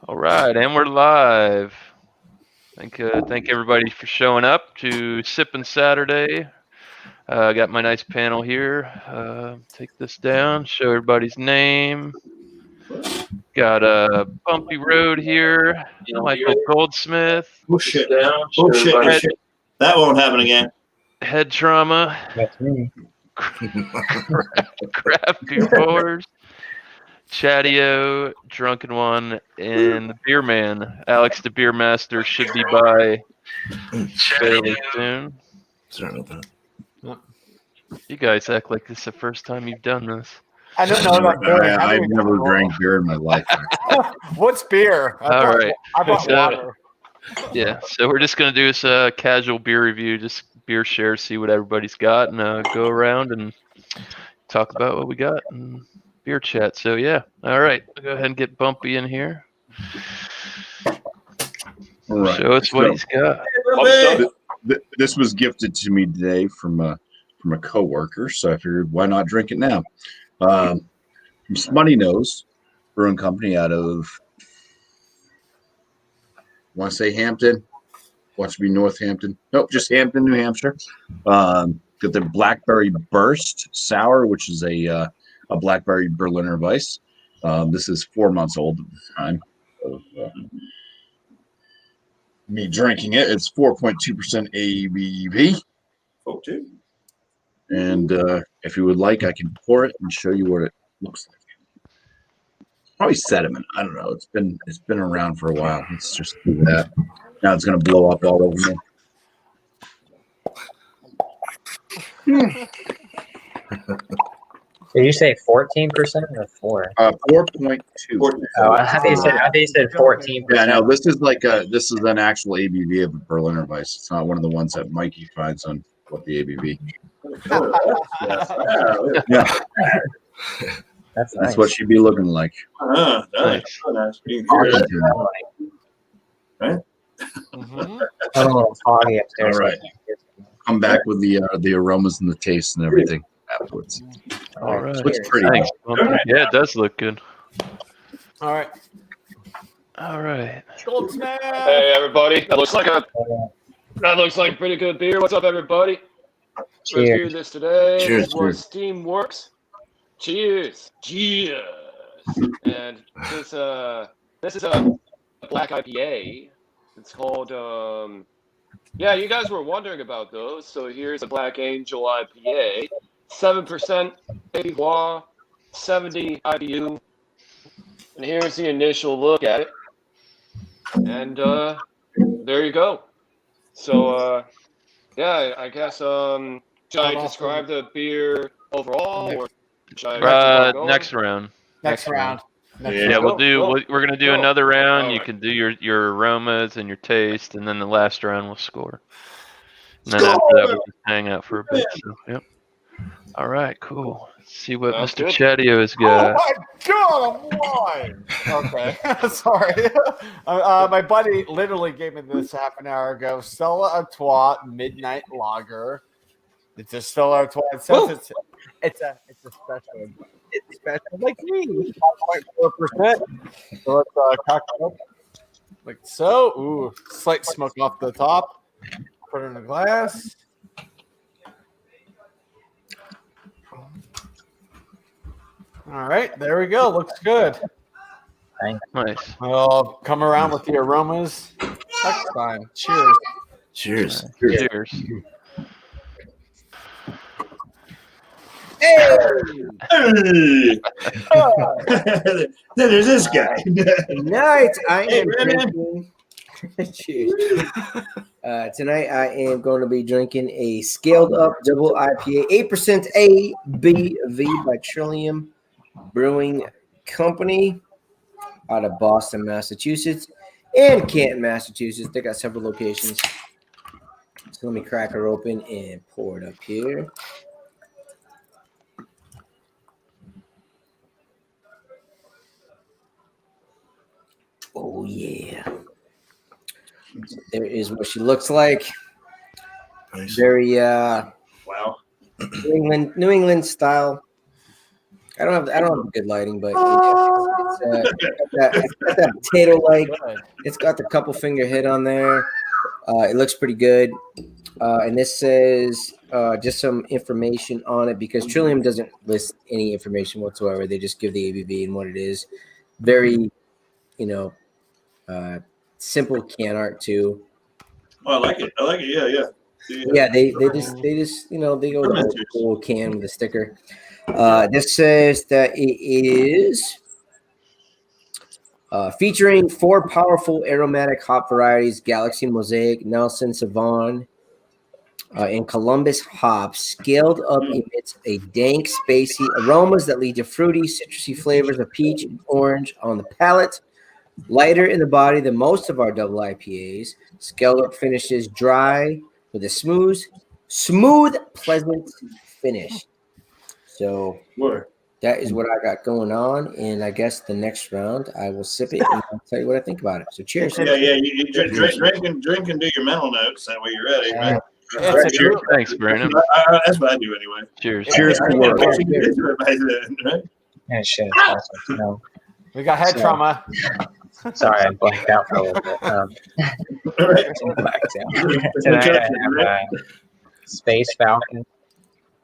All right, and we're live. Thank everybody for showing up to Sippin Saturday. I got my nice panel here. Take this down, show everybody's name. Got a Bumpy Road here. Michael Goldsmith. Push it down. Bullshit. That won't happen again. Head Trauma. That's me. Crafty Boars. Chatio, Drunken One, and the Beer Man. Alex the Beer Master should be by fairly soon. Sorry about that. You guys act like this is the first time you've done this. I don't know about beer. I've never drank beer in my life. What's beer? All right. I bought water. Yeah, so we're just going to do this casual beer review, just beer share, see what everybody's got, and go around and talk about what we got and beer chat. So, yeah. All right. I'll go ahead and get Bumpy in here. All right. Show us what he's got. This was gifted to me today from a coworker, so I figured why not drink it now. From Smutty Nose Brewing Company out of, want to say Hampton, watch to be Northampton. Nope, just Hampton, New Hampshire. Got the Blackberry Burst Sour, which is a Blackberry Berliner Weiss. This is 4 months old at the time of me drinking it. It's 4.2% ABV. Oh, too. And if you would like, I can pour it and show you what it looks like. Probably sediment. I don't know. It's been around for a while. Let's just do that. Now it's going to blow up all over me. Did you say 14% or 4? 4.2. Oh, I think you said 14%. Yeah, no, this is an actual ABV of a Berliner Weiss. It's not one of the ones that Mikey finds on what the ABV. Yeah. That's what she'd be looking like. Nice. Right? I'm a little foggy upstairs. All right. Come back with the aromas and the taste and everything afterwards. All right. Looks pretty. Thanks, Bumpy. Yeah, it does look good. All right. All right. Hey everybody, that looks like pretty good beer. What's up, everybody? Cheers. Let's do this today. Cheers, This is where cheers. Steam works. Cheers. And this is a black IPA. It's called yeah, you guys were wondering about those. So here's a Black Angel IPA, 7% ABV, 70 IBU. And here's the initial look at it. And there you go. So yeah, I guess should I describe the beer overall, or should I Next round. Next round. Yeah, we're gonna do another round. All You right. can do your aromas and your taste, and then the last round we'll score. And then after that, we'll just hang out for a bit. So, yep. All right, cool. Let's see what Sounds Mr. good. Chatio has Oh got. my God, I'm lying. Okay, sorry. My buddy literally gave me this half an hour ago. Stella Artois Midnight Lager. It's a Stella Artois. It says it's a special. It's special like me. 5.4%. So let's cock it up like so. Ooh, slight smoke off the top. Put it in a glass. All right, there we go. Looks good. Nice. I'll come around with the aromas next time. Cheers. Cheers. Cheers. Hey! Then there's this guy. Tonight I Hey, am Brandon. drinking. Cheers. Tonight I am going to be drinking a scaled up double IPA, 8% ABV by Trillium Brewing Company out of Boston, Massachusetts, and Canton, Massachusetts. They got several locations. So let me crack her open and pour it up here. Oh yeah. There is what she looks like. Nice. Very Wow. New England style. I don't have good lighting, but It's got that potato-like. It's got the couple finger hit on there. It looks pretty good. And this says just some information on it because Trillium doesn't list any information whatsoever. They just give the ABV and what it is. Very, simple can art too. Oh, I like it. Yeah. Yeah, they just they go with the cool can with a sticker. This says that it is featuring 4 powerful aromatic hop varieties: Galaxy, Mosaic, Nelson, Savon, and Columbus hops. Scaled up emits a dank, spacey aromas that lead to fruity, citrusy flavors of peach and orange on the palate. Lighter in the body than most of our double IPAs. Scaled up finishes dry with a smooth, pleasant finish. So that is what I got going on. And I guess the next round I will sip it and I'll tell you what I think about it. So cheers. Yeah. You drink and do your mental notes. That way you're ready, right? Thanks, Brandon. That's what I do anyway. Cheers. Cheers. Yeah, shit. No. We got head trauma. Sorry, I blanked out for a little bit. Tonight I have Space Falcon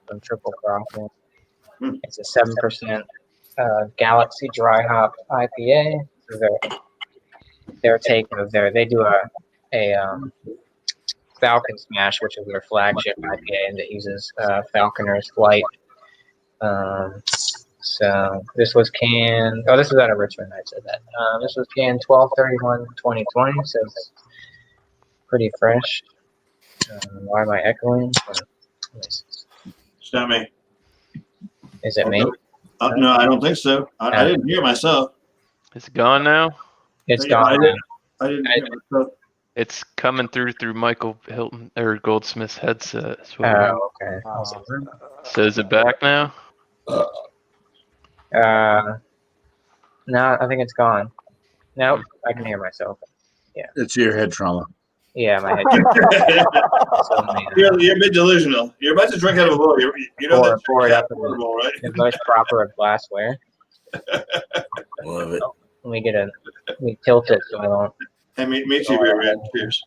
from Triple Crossing. It's a 7% Galaxy Dry Hop IPA. Their take of they do a Falcon Smash, which is their flagship IPA, and it uses Falconer's Flight. So this was canned. Oh, this is out of Richmond. I said that. This was canned 12/31/2020. So it's pretty fresh. Why am I echoing? It's not me. Is it me? No, I don't think so. I didn't hear myself. It's gone now. It's gone. I didn't hear myself. It's coming through Michael Hilton or Goldsmith's headset. Oh, okay. So is it back now? No, I think it's gone. Nope, I can hear myself. Yeah. It's your head trauma. Yeah, my head. You're a bit delusional. You're about to drink out of a bowl. You know that's pour it up in portable, right? the most proper of glassware. Love it. We tilt it so I don't. Hey, meet you, man. Cheers.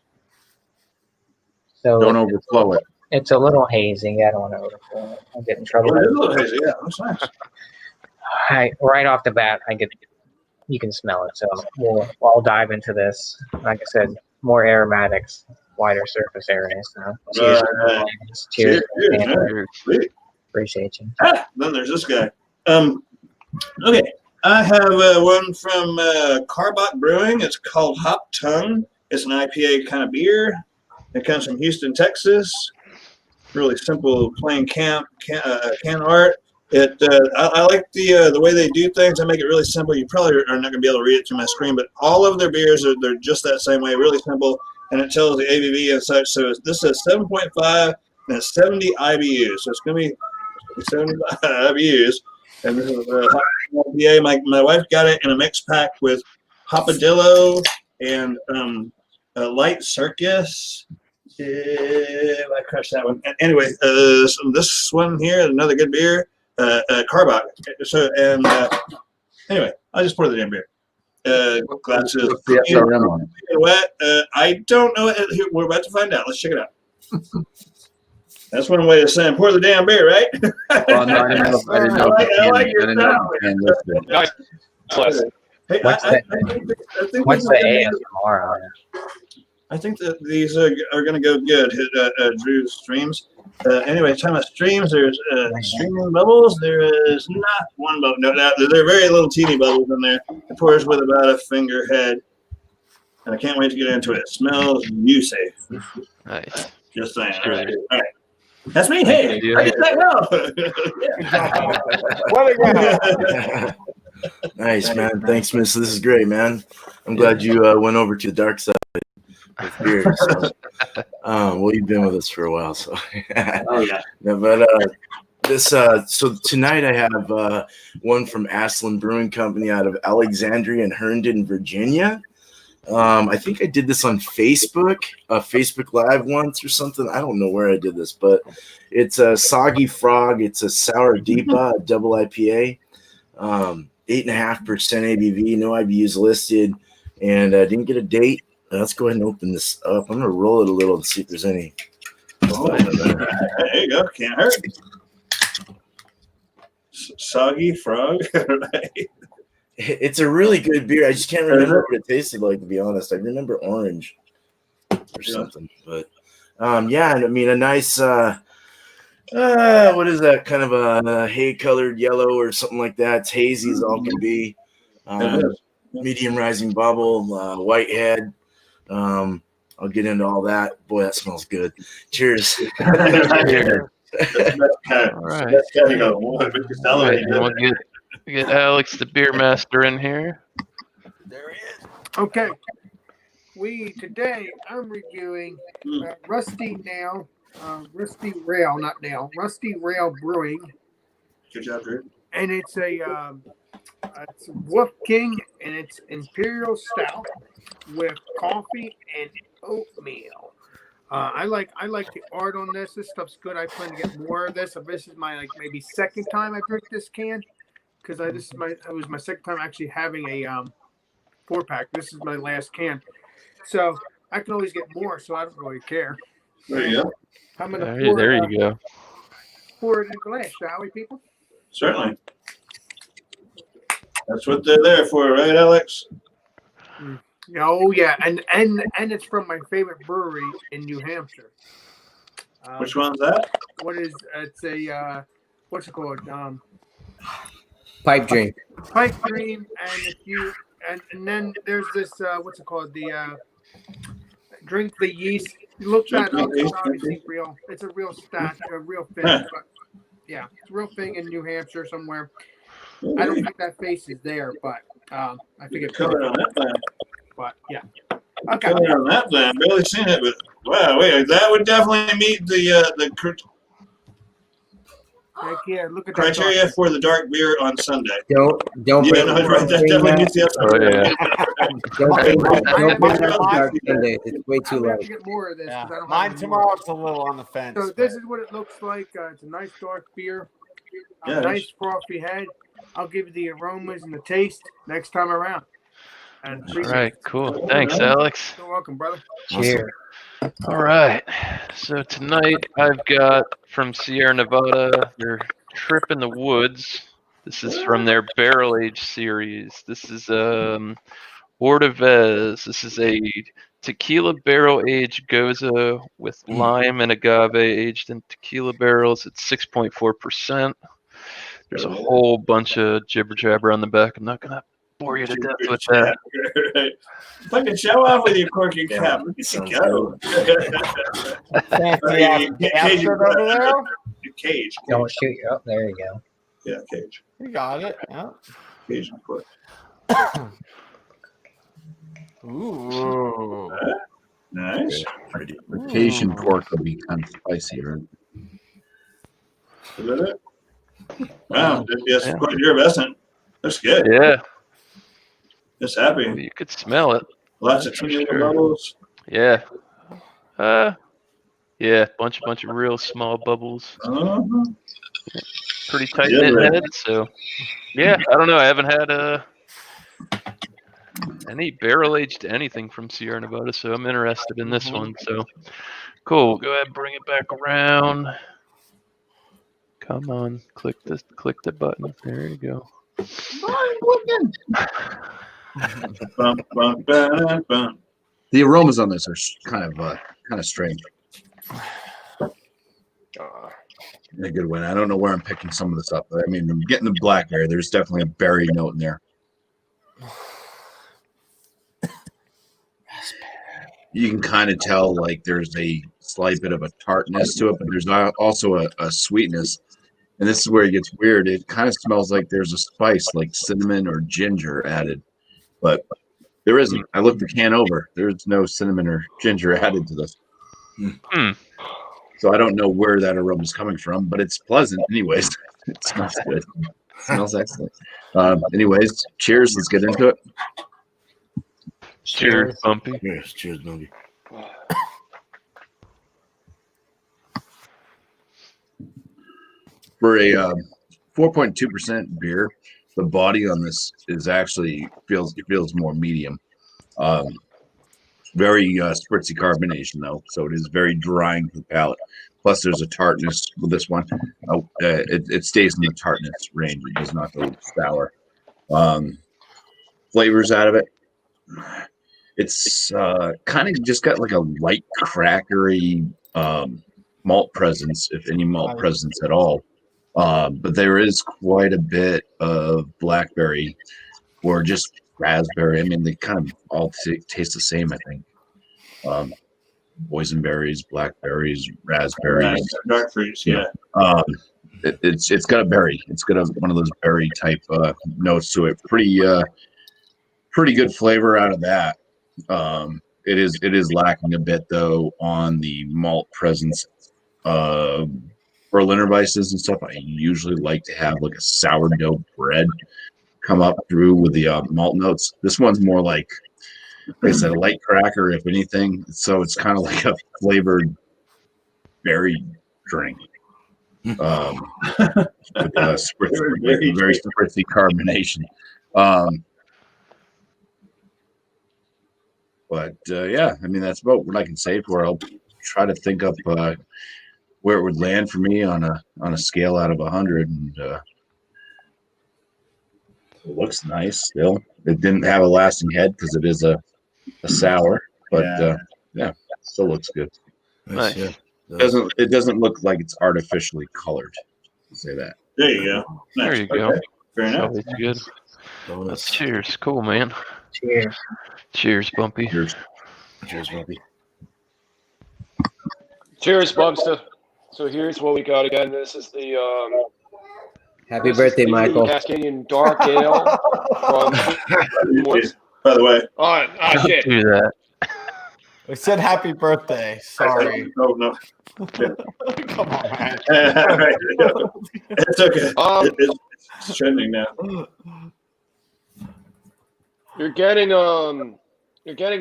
So Don't overflow it. it's a little hazy. I don't want to overflow it. I'll get in trouble. It's a little hazy. Yeah, that's nice. Right off the bat, you can smell it. So I'll dive into this. Like I said, more aromatics, wider surface area. So cheers. Cheers. Appreciate you. Then there's this guy. Okay, I have one from Carbot Brewing. It's called Hop Tongue. It's an IPA kind of beer. It comes from Houston, Texas. Really simple, plain can art. I like the way they do things. I make it really simple. You probably are not going to be able to read it through my screen, but all of their beers they're just that same way, really simple, and it tells the ABV and such. So this is 7.5 and it's 70 IBUs. So it's going to be 75 IBUs. And this is IPA. My wife got it in a mix pack with Hopadillo and Light Circus. I crushed that one. Anyway, so this one here, another good beer. Carbot. So anyway, I just poured the damn beer. Glasses. Wet. I don't know. We're about to find out. Let's check it out. That's one way of saying pour the damn beer, right? Well, no, I didn't know. I didn't know. Nice. Hey, What's the ASMR on it? I think that these are going to go good. Drew's streams. Anyway, time of streams, there's streaming bubbles. There is not one bubble. No, there are very little teeny bubbles in there. It pours with about a finger head. And I can't wait to get into it. It smells safe. Nice. Just saying. All right. That's me. Hey, I get that now. What a guy. Nice, man. Thanks, Miss. This is great, man. I'm glad you went over to the dark side with beer. So. Well, you've been with us for a while, so. Oh yeah. No, but so tonight I have one from Aslan Brewing Company out of Alexandria and Herndon, Virginia. I think I did this on Facebook, Facebook Live once or something. I don't know where I did this, but it's a Soggy Frog. It's a Sour Deepa, a double IPA. 8.5% ABV, no IBUs listed, and didn't get a date. Let's go ahead and open this up. I'm gonna roll it a little and see if there's any. Oh, there you go. Can't hurt. Soggy Frog. Right. It's a really good beer. I just can't remember what it tasted like, to be honest. I remember orange or something, but yeah, and I mean a nice what is that, kind of a hay colored yellow or something like that. It's hazy as all can be. Medium rising bubble, white head. I'll get into all that. Boy, that smells good. Cheers. All right. All right. We'll get Alex, the beer master, in here. There he is. Okay. Today I'm reviewing Rusty Rail Brewing. Good job, Drew. And it's it's Wolf King, and it's Imperial Stout with coffee and oatmeal. I like the art on this. This stuff's good. I plan to get more of this. This is my maybe second time I drink this can, because it was my second time actually having a 4-pack. This is my last can, so I can always get more. So I don't really care. There you go. I'm gonna There you go. pour it in a glass, shall we, people? Certainly. That's what they're there for, right, Alex? Oh yeah, and it's from my favorite brewery in New Hampshire. Which one's that? It's a what's it called? Pipe dream. Pipe dream, and then there's this what's it called? The drink the yeast. Look that up. It's obviously real. It's a real stat, a real thing. But yeah, it's a real thing in New Hampshire somewhere. I don't think that face is there, but I think it's Color on that plan. But yeah. Okay. Color on that plan. I've barely seen it, but wow, wait, that would definitely meet the Heck yeah, look at that. criteria for the dark beer on Sunday. Don't Yeah, bring no, right, that definitely meets the Oh yeah. don't bring dark Sundays. It's way too I'm gonna have light. to get more of this. Yeah. 'Cause I don't Mine have any more. tomorrow's a little on the fence. So this is what it looks like. It's a nice dark beer. Yeah, Nice frothy head. I'll give you the aromas and the taste next time around. And All right, cool. Thanks, Alex. You're welcome, brother. Cheers. All right. So tonight I've got from Sierra Nevada their Trip in the Woods. This is from their barrel age series. This is Ordovez. This is a tequila barrel aged goza with lime and agave aged in tequila barrels. It's 6.4%. There's a whole bunch of jibber jabber on the back. I'm not gonna bore you to death with that. Fucking show off with your corky cap. Look at you go. Fancy bastard over there. Cage. Don't shoot you up. There you go. Yeah, cage. You got it. Yeah. Cage, of course. Ooh. Nice. Cajun pork will be kind of spicy, right? Is that it? Wow, that's quite your investment. That's good. Yeah, Just happy. you could smell it. Lots of for tiny sure. bubbles. Yeah. Yeah, bunch of real small bubbles. Uh-huh. Pretty tight knit head. So, yeah, I don't know. I haven't had any barrel aged anything from Sierra Nevada, so I'm interested in this one. So, cool. We'll go ahead and bring it back around. Come on, click the button. There you go. Bum, bum, bum, bum. The aromas on this are kind of strange in a good way. I don't know where I'm picking some of this up, but I mean, I'm getting the blackberry. There's definitely a berry note in there. You can kind of tell like there's a slight bit of a tartness to it, but there's also a sweetness. And this is where it gets weird. It kind of smells like there's a spice like cinnamon or ginger added, but there isn't. I looked the can over. There's no cinnamon or ginger added to this. So I don't know where that aroma is coming from, but it's pleasant anyways. It smells good. It smells excellent. Anyways, cheers. Let's get into it. Cheers, Bumpy. Yes, cheers, Bumpy. For a 4.2% beer, the body on this is actually feels more medium. Very spritzy carbonation though, so it is very drying to the palate. Plus, there's a tartness with this one. It stays in the tartness range. It does not go sour. Flavors out of it. It's kind of just got like a light crackery malt presence, if any malt presence at all. But there is quite a bit of blackberry or just raspberry. I mean, they kind of all taste the same, I think. Boysenberries, blackberries, raspberries, dark fruits. Yeah. It's got a berry. It's got one of those berry type notes to it. Pretty good flavor out of that. It is lacking a bit though on the malt presence. Berliner Weisses and stuff. I usually like to have like a sourdough bread come up through with the malt notes. This one's more like I said, a light cracker, if anything. So it's kind of like a flavored berry drink. With very spritzy carbonation. But yeah, I mean, that's about what I can say for it. I'll try to think up where it would land for me on a scale out of 100. And it looks nice still. It didn't have a lasting head because it is a sour, but yeah, still looks good. Nice. Yeah. It doesn't look like it's artificially colored. I'll say that. There you go. There you go. Okay. Very nice. Always good. Bonus. Cheers. Cool, man. Cheers. Cheers, Bumpy. Cheers. Cheers, Bumpy. Cheers, Bubster. So here's what we got again. This is the Happy birthday, Michael. Cascadian Dark Ale from. By the way. Oh, shit. Do that. I said happy birthday. Sorry. Oh no. Come on, man. It's okay. It's trending now. You're getting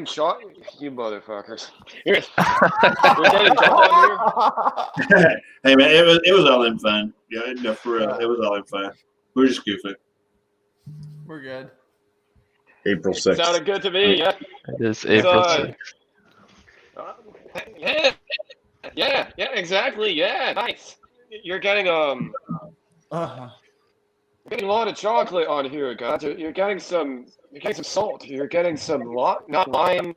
shot, you motherfuckers. You're getting shot here. Hey man, it was all in fun. Yeah, no, for real, it was all in fun. We were just goofing. We're good. April 6th. Sounded good to me. Yeah. It is April 6th. Yeah, exactly. Yeah, nice. You're getting getting a lot of chocolate on here, guys. You're getting some salt. You're getting some not lime,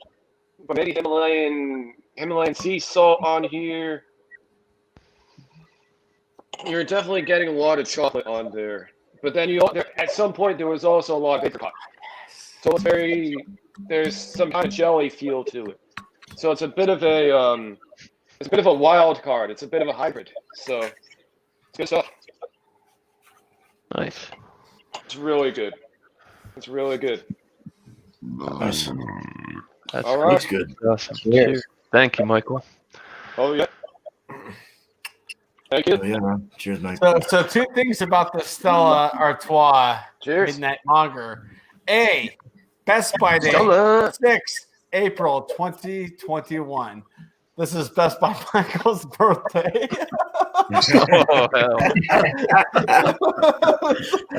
but maybe Himalayan sea salt on here. You're definitely getting a lot of chocolate on there. But then at some point there was also a lot of apricot. So there's some kind of jelly feel to it. So it's a bit of a wild card. It's a bit of a hybrid. So it's good stuff. Nice. It's really good. It's really good. Nice. That's All right. Looks good. awesome. Cheers. Thank you, Michael. Oh yeah. Thank you. Oh, yeah, man. Cheers, Mike. So two things about the Stella Artois Cheers. Midnight Lager. A, Best Buy Day, Stella. 6 April 2021. This is Best Buy Michael's birthday. Oh,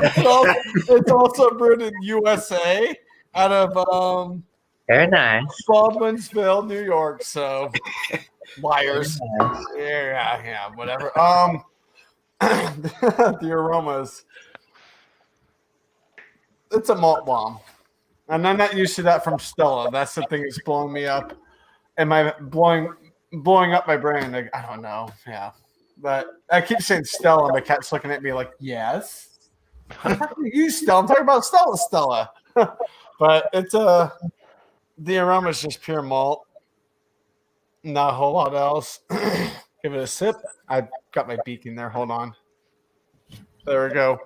hell. It's also brewed in USA out of Very nice. Baldwinsville, New York. So liars. Yeah, whatever. The aromas. It's a malt bomb. And I'm not used to that from Stella. That's the thing that's blowing me up. Am I blowing up my brain? Like, I don't know. Yeah. But I keep saying Stella, and my cat's looking at me like, yes. I'm talking to you, Stella. I'm talking about Stella. But it's the aroma is just pure malt. Not a whole lot else. Give it a sip. I got my beak in there. Hold on. There we go.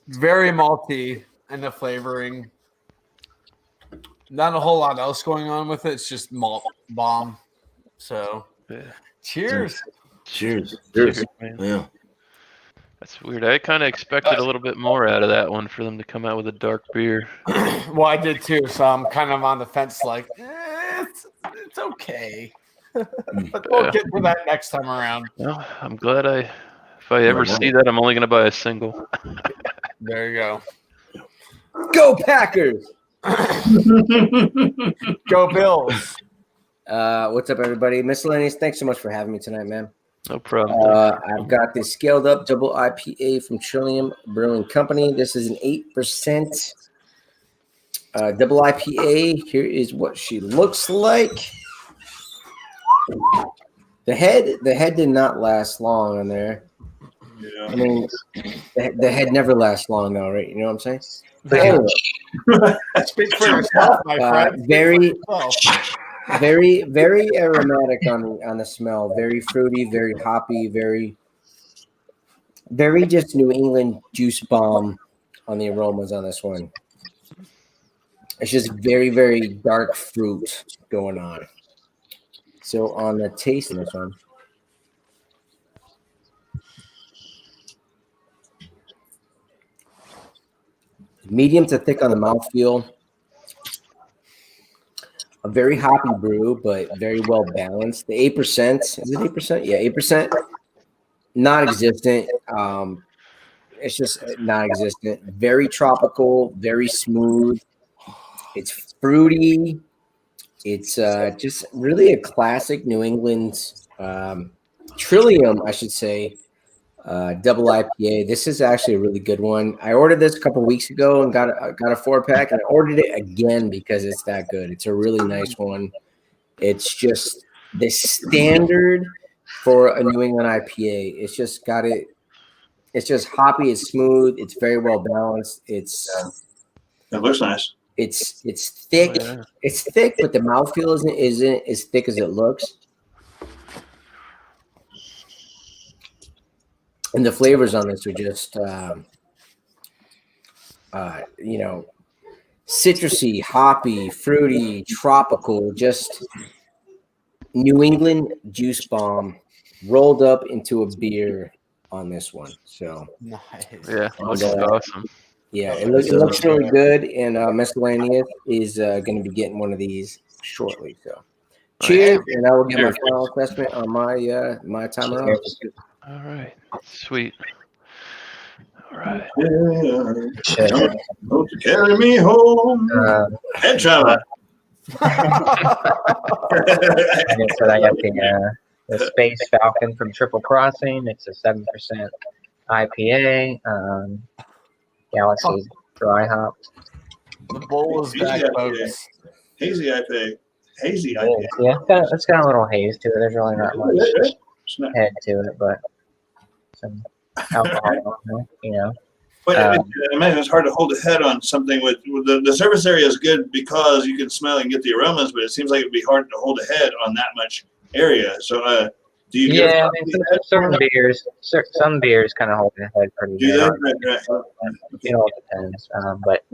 Very malty in the flavoring. Not a whole lot else going on with it. It's just malt bomb. So, Yeah. cheers. Cheers. Cheers, man. Yeah. That's weird. I kind of expected a little bit more out of that one for them to come out with a dark beer. Well, I did too. So I'm kind of on the fence. Like, it's okay. But we'll get to that next time around. Well, I'm glad if I ever see that, I'm only going to buy a single. There you go. Go Packers! Go Bills. What's up, everybody? Miscellaneous, thanks so much for having me tonight, man. No problem. I've got this scaled up double IPA from Trillium Brewing Company. This is an 8% double IPA. Here is what she looks like. The head did not last long on there. Yeah. I mean, the head never lasts long, though, right? You know what I'm saying? But anyway, Speak for yourself, my friend. very aromatic on the smell. Very fruity, very hoppy, very just New England juice bomb on the aromas on this one. It's just very, very dark fruit going on. So on the taste of this one, medium to thick on the mouthfeel. A very hoppy brew, but very well balanced. The 8%, is it 8%? Yeah, 8%. Non-existent. It's just non-existent. Very tropical, very smooth. It's fruity. It's just really a classic New England Trillium, I should say, double IPA. This is actually a really good one. I ordered this a couple weeks ago and got a 4-pack, and I ordered it again because it's that good. It's a really nice one. It's just the standard for a New England IPA. It's just got it. It's just hoppy. It's smooth. It's very well balanced. It looks nice. It's thick. Oh, yeah. It's thick, but the mouthfeel isn't as thick as it looks. And the flavors on this are just, citrusy, hoppy, fruity, tropical, just New England juice bomb rolled up into a beer on this one. So nice. Yeah, looks awesome. Yeah, it looks really good, and Miscellaneous is going to be getting one of these shortly. So, cheers, and I will give my final assessment on my time around. All right, sweet. All right. Don't carry me home. Head traveler. So I got the Space Falcon from Triple Crossing. It's a 7% IPA. Galaxy dry hop. The bowl is back, folks. Hazy IPA. Hazy IPA. Yeah, it's got a little haze to it. There's really not much head to it, but some alcohol, you know. But I imagine it's hard to hold a head on something with the surface area is good because you can smell and get the aromas, but it seems like it would be hard to hold a head on that much area. So, do you? Yeah, I mean, some beers kind of hold the head pretty good. Right. It all depends. But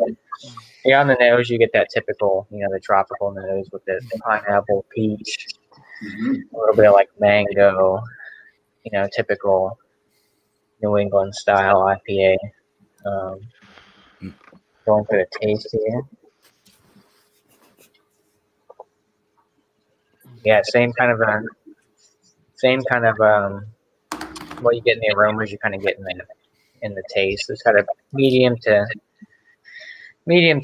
yeah, on the nose, you get that typical, the tropical nose with the pineapple, peach, a little bit of like mango, typical New England style IPA. Going for the taste here. Yeah, same kind of what you get in the aromas, you kind of get in the taste. It's got a medium to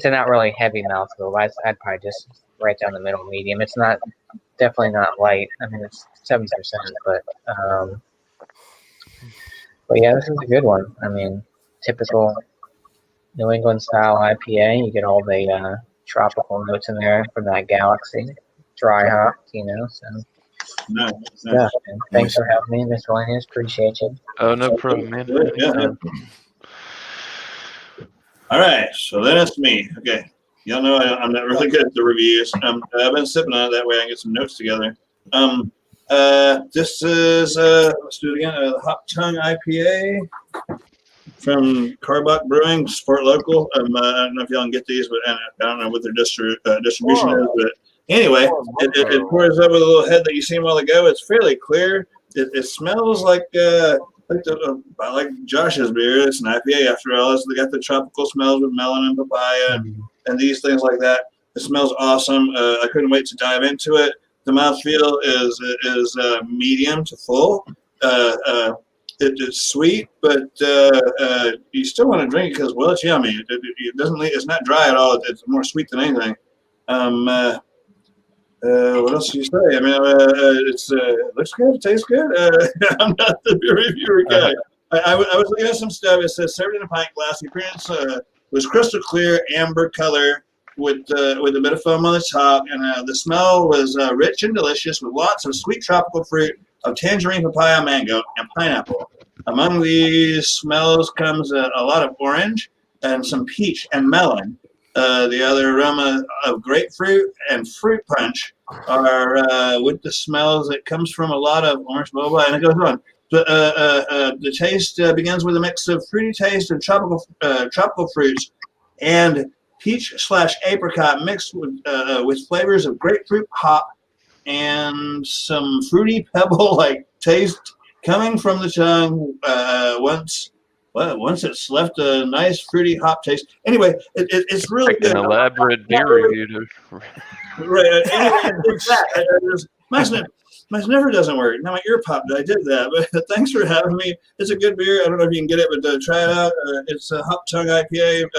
not really heavy mouthfeel. I'd probably just right down the middle, medium. It's definitely not light. I mean, it's 7%, but yeah, this is a good one. I mean, typical New England style IPA. You get all the tropical notes in there from that Galaxy dry hop, so. Nice. Yeah, thanks for having me, Miscellaneous. Appreciate you. Oh, no problem, man. Yeah. All right, so then it's me. Okay, y'all know I'm not really good at the reviews. I've been sipping on it that way I can get some notes together. This is let's do it again. The Hop Tongue IPA from Carbach Brewing, support local. I don't know if y'all can get these, but I don't know what their distribution is, but. Anyway, it pours up with a little head that you seen a while ago. It's fairly clear. It smells like Josh's beer. It's an IPA after all. It's got the tropical smells with melon and papaya and these things like that. It smells awesome. I couldn't wait to dive into it. The mouthfeel is medium to full. It's sweet, but you still want to drink it because, well, it's yummy. It doesn't. It's not dry at all. It's more sweet than anything. What else do you say? I mean, it looks good. It tastes good. I'm not the beer reviewer guy. I was looking at some stuff. It says served in a pint glass. The appearance was crystal clear, amber color with a bit of foam on the top, and the smell was rich and delicious with lots of sweet tropical fruit of tangerine, papaya, mango, and pineapple. Among these smells comes a lot of orange and some peach and melon. The other aroma of grapefruit and fruit punch are with the smells. It comes from a lot of orange boba, and it goes on. The taste begins with a mix of fruity taste and tropical fruits, and peach/apricot mixed with flavors of grapefruit, hop, and some fruity pebble-like taste coming from the tongue once it's left a nice fruity hop taste. Anyway, it's really Like good. an elaborate beer review. Right. Anyway, it's that. My sniffer doesn't work. Now my ear popped. I did that. But thanks for having me. It's a good beer. I don't know if you can get it, but try it out. It's a Hop Tongue IPA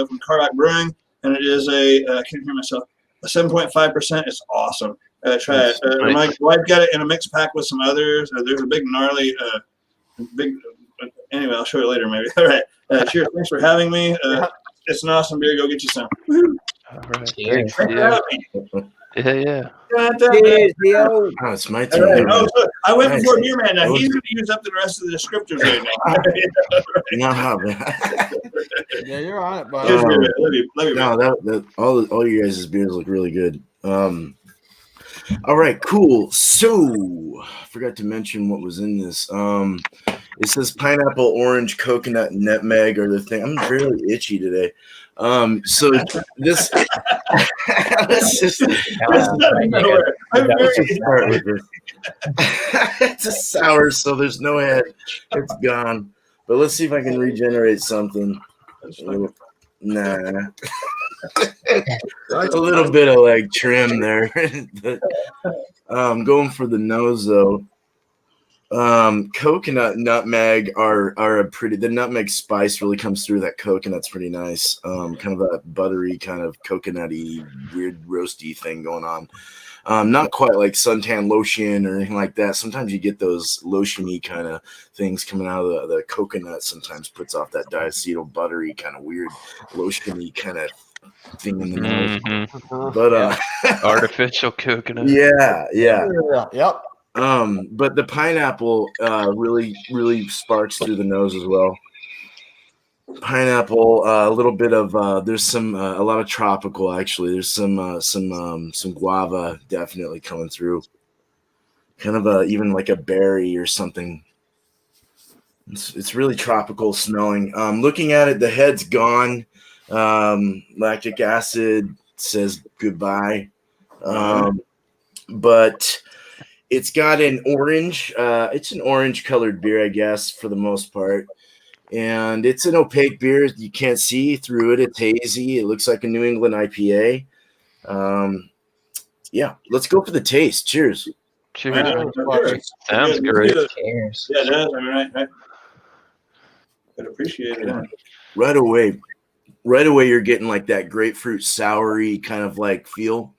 from Carbach Brewing, and it is I can't hear myself. A 7.5%. It's awesome. Try it. My wife got it in a mixed pack with some others. There's a big gnarly, anyway, I'll show it later maybe. All right. Cheers. Thanks for having me. It's an awesome beer. Go get you some. All right. Cheers. Thanks, yeah. Cheers, yo. Oh, it's my All turn. right. So I went Nice. before Beer Man. Now he's going to use up the rest of the descriptors right now. No, man. Yeah, you're on it, bud. Here's Beer Man. Love you, No, man. all you guys' beers look really good. All right, cool. So, I forgot to mention what was in this. It says pineapple, orange, coconut, and nutmeg are the thing. I'm really itchy today. So this let's just start with this. It's a sour, so there's no head. It's gone. But let's see if I can regenerate something. Nah. A little bit of like trim there. But, going for the nose though. Coconut, nutmeg are a pretty. The nutmeg spice really comes through. That coconut's pretty nice. Kind of a buttery, kind of coconutty, weird roasty thing going on. Not quite like suntan lotion or anything like that. Sometimes you get those lotiony kind of things coming out of the coconut. Sometimes puts off that diacetyl buttery kind of weird lotiony kind of thing in the nose. Mm-hmm. But Artificial coconut. yeah. Yep. But the pineapple really sparks through the nose as well. Pineapple, a little bit of there's some a lot of tropical actually. There's some guava definitely coming through. Kind of even like a berry or something. It's really tropical smelling. Looking at it, the head's gone. Lactic acid says goodbye. But it's got an orange. It's an orange colored beer, I guess, for the most part. And it's an opaque beer. You can't see through it. It's hazy. It looks like a New England IPA. Yeah, let's go for the taste. Cheers. Cheers. Sounds great. Cheers. Yeah, it does. I mean, right. I'd appreciate it. Right away, you're getting like that grapefruit soury kind of like feel.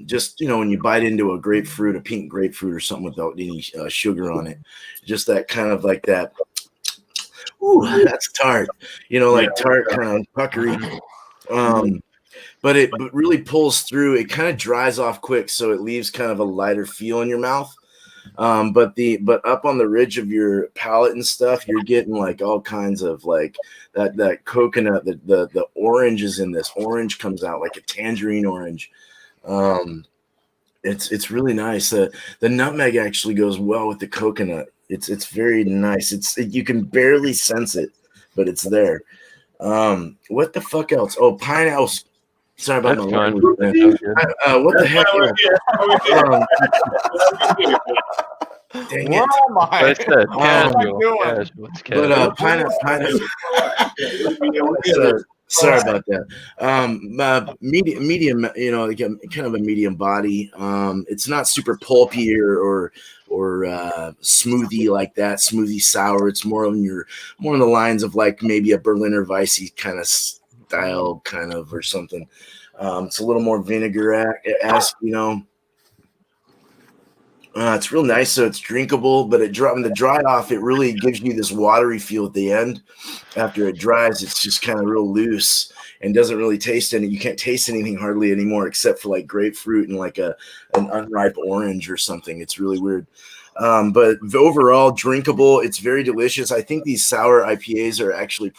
Just, when you bite into a grapefruit, a pink grapefruit or something without any sugar on it, just that kind of like that. Ooh, that's tart, like tart kind of puckery. But it really pulls through. It kind of dries off quick, so it leaves kind of a lighter feel in your mouth. But up on the ridge of your palate and stuff, you're getting like all kinds of like that coconut. The orange is in this. Orange comes out like a tangerine orange. It's really nice. The nutmeg actually goes well with the coconut. It's very nice. You can barely sense it, but it's there. What the fuck else? Oh, pineapple. Sorry about That's my fine. language. What the heck? Dang Where it. am I? But it's What am I doing? casual. It's casual. But pineapple. Sorry about that. Medium, you know, like kind of a medium body. It's not super pulpy or smoothie like that. Smoothie sour. It's more on the lines of like maybe a Berliner Weissy kind of style, kind of or something. It's a little more vinegar-esque, you know. It's real nice, so it's drinkable, but when the dry off, it really gives you this watery feel at the end. After it dries, it's just kind of real loose and doesn't really taste any. You can't taste anything hardly anymore except for like grapefruit and like an unripe orange or something. It's really weird. But overall drinkable. It's very delicious. I think these sour IPAs are actually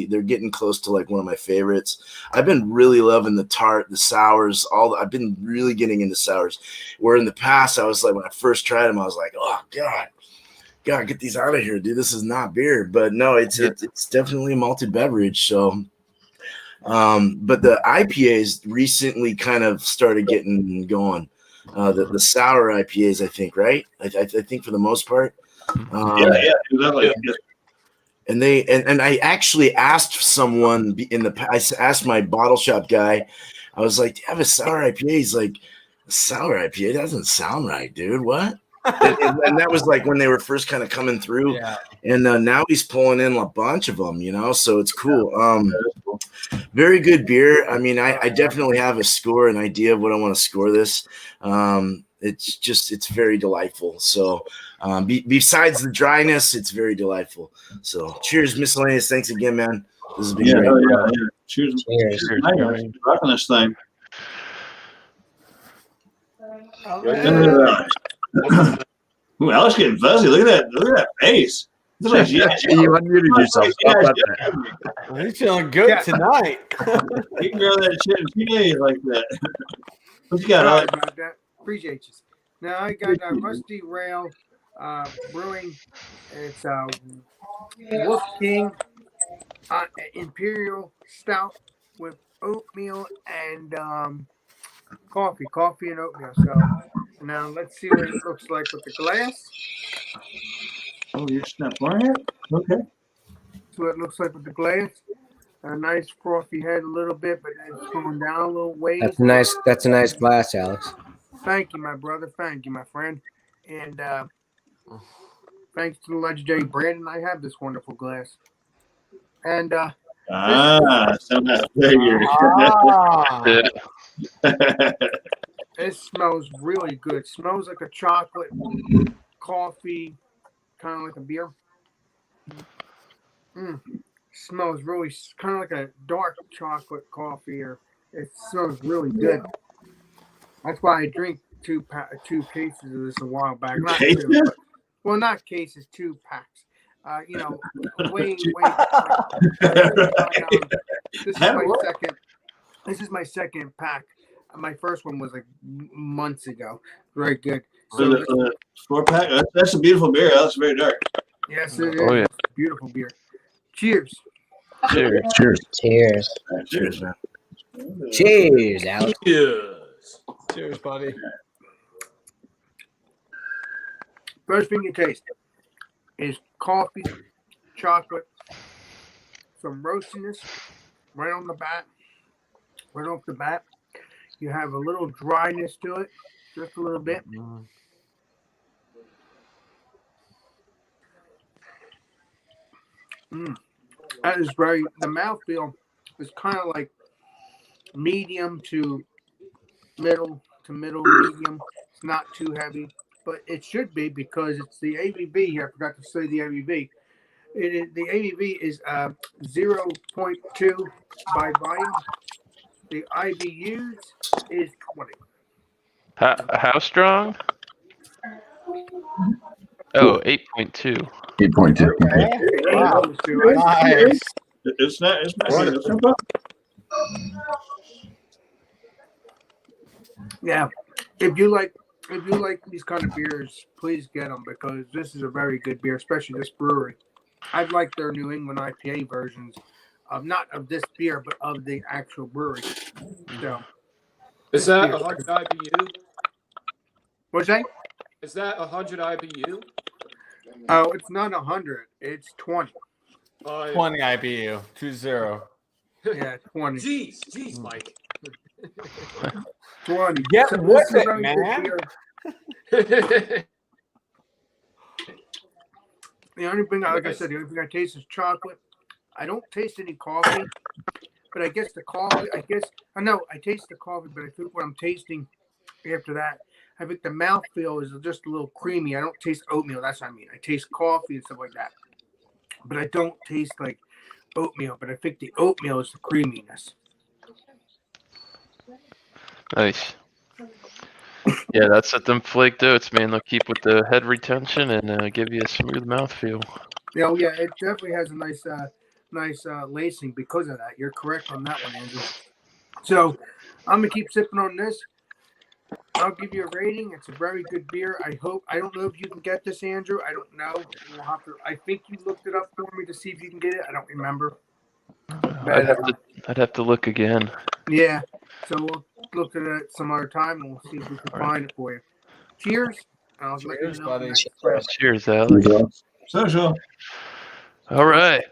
they're getting close to like one of my favorites. I've been really loving the tart, the sours, I've been really getting into sours, where in the past I was like, when I first tried them, I was like, oh God, get these out of here, dude. This is not beer. But no, it's definitely a malted beverage. So but the IPAs recently kind of started getting going. The sour IPAs, I think, right? I think for the most part. Exactly. And I actually asked someone I asked my bottle shop guy, I was like, do you have a sour IPA? He's like, sour IPA? That doesn't sound right, dude. What? and that was like when they were first kind of coming through. Yeah. And now he's pulling in a bunch of them, you know, so it's cool. Very good beer. I mean, I definitely have an idea of what I want to score this. It's very delightful. So besides the dryness, it's very delightful. So cheers, Miscellaneous. Thanks again, man. This has been great. Yeah. Cheers. Rocking this thing. Ooh, Alex getting fuzzy. Look at that face. You unmuted yourself. He's feeling good tonight. You can grow that shit in 2 days like that. What you got, Alex? About that. Appreciate you. Now I got Rusty Rail Brewing. It's Wolf King Imperial Stout with oatmeal and coffee and oatmeal. So now let's see what it looks like with the glass. Oh, you're just not pouring it? Okay. That's what it looks like with the glass. A nice frothy head a little bit, but it's going down a little ways. That's a nice glass, Alex. Thank you, my brother. Thank you, my friend. And thanks to the legendary Brandon, I have this wonderful glass. And so that's figure. It smells really good. It smells like a chocolate coffee, kind of like a beer. Smells really kind of like a dark chocolate coffee, or it smells really good. That's why I drink two cases of this a while back. Not two, but, not cases, 2 packs. Way. This is my second pack. My first one was like months ago. Very good. So 4-pack. That's a beautiful beer. That's very dark. Yes, it is. Oh, yeah. Beautiful beer. Cheers. Cheers. Cheers. Cheers, man. Cheers, Alex. Cheers, buddy. First thing you taste is coffee, chocolate, some roastiness right off the bat. You have a little dryness to it, just a little bit. That is the mouthfeel is kind of like medium to middle medium. It's not too heavy, but it should be because it's the ABV here. I forgot to say the ABV. The ABV is 0.2 by volume. The IBUs is 20. How strong? Oh, 8.2. 8.2. Okay. Wow. Nice. It's not good. It's no problem. Yeah. If you like these kind of beers, please get them because this is a very good beer, especially this brewery. I'd like their New England IPA versions of not of this beer, but of the actual brewery. So, is that 100 IBU? What's that? Is that 100 IBU? Oh, it's not 100. It's 20. 20 IBU. 20. Yeah, 20. Jeez, Mike. 20. Get So with this is a it, very good man. beer. The only thing, like I said, the only thing I taste is chocolate. I don't taste any coffee, but I guess the coffee, I know I taste the coffee, but I think what I'm tasting after that, I think the mouthfeel is just a little creamy. I don't taste oatmeal. That's what I mean. I taste coffee and stuff like that, but I don't taste like oatmeal. But I think the oatmeal is the creaminess. Nice. Yeah, that's what them flaked oats, man. They'll keep with the head retention and give you a smooth mouthfeel. Yeah, yeah, it definitely has a nice lacing because of that. You're correct on that one, Andrew. So I'm gonna keep sipping on this. I'll give you a rating. It's a very good beer. I don't know if you can get this, Andrew. I don't know. We'll have to. I think you looked it up for me to see if you can get it. I don't remember. I'd have to look again. Yeah. So we'll look at it some other time and we'll see if we can find it for you. Cheers. I'll let you Cheers, know buddy. next Cheers. Cheers, Alex. Social. All right.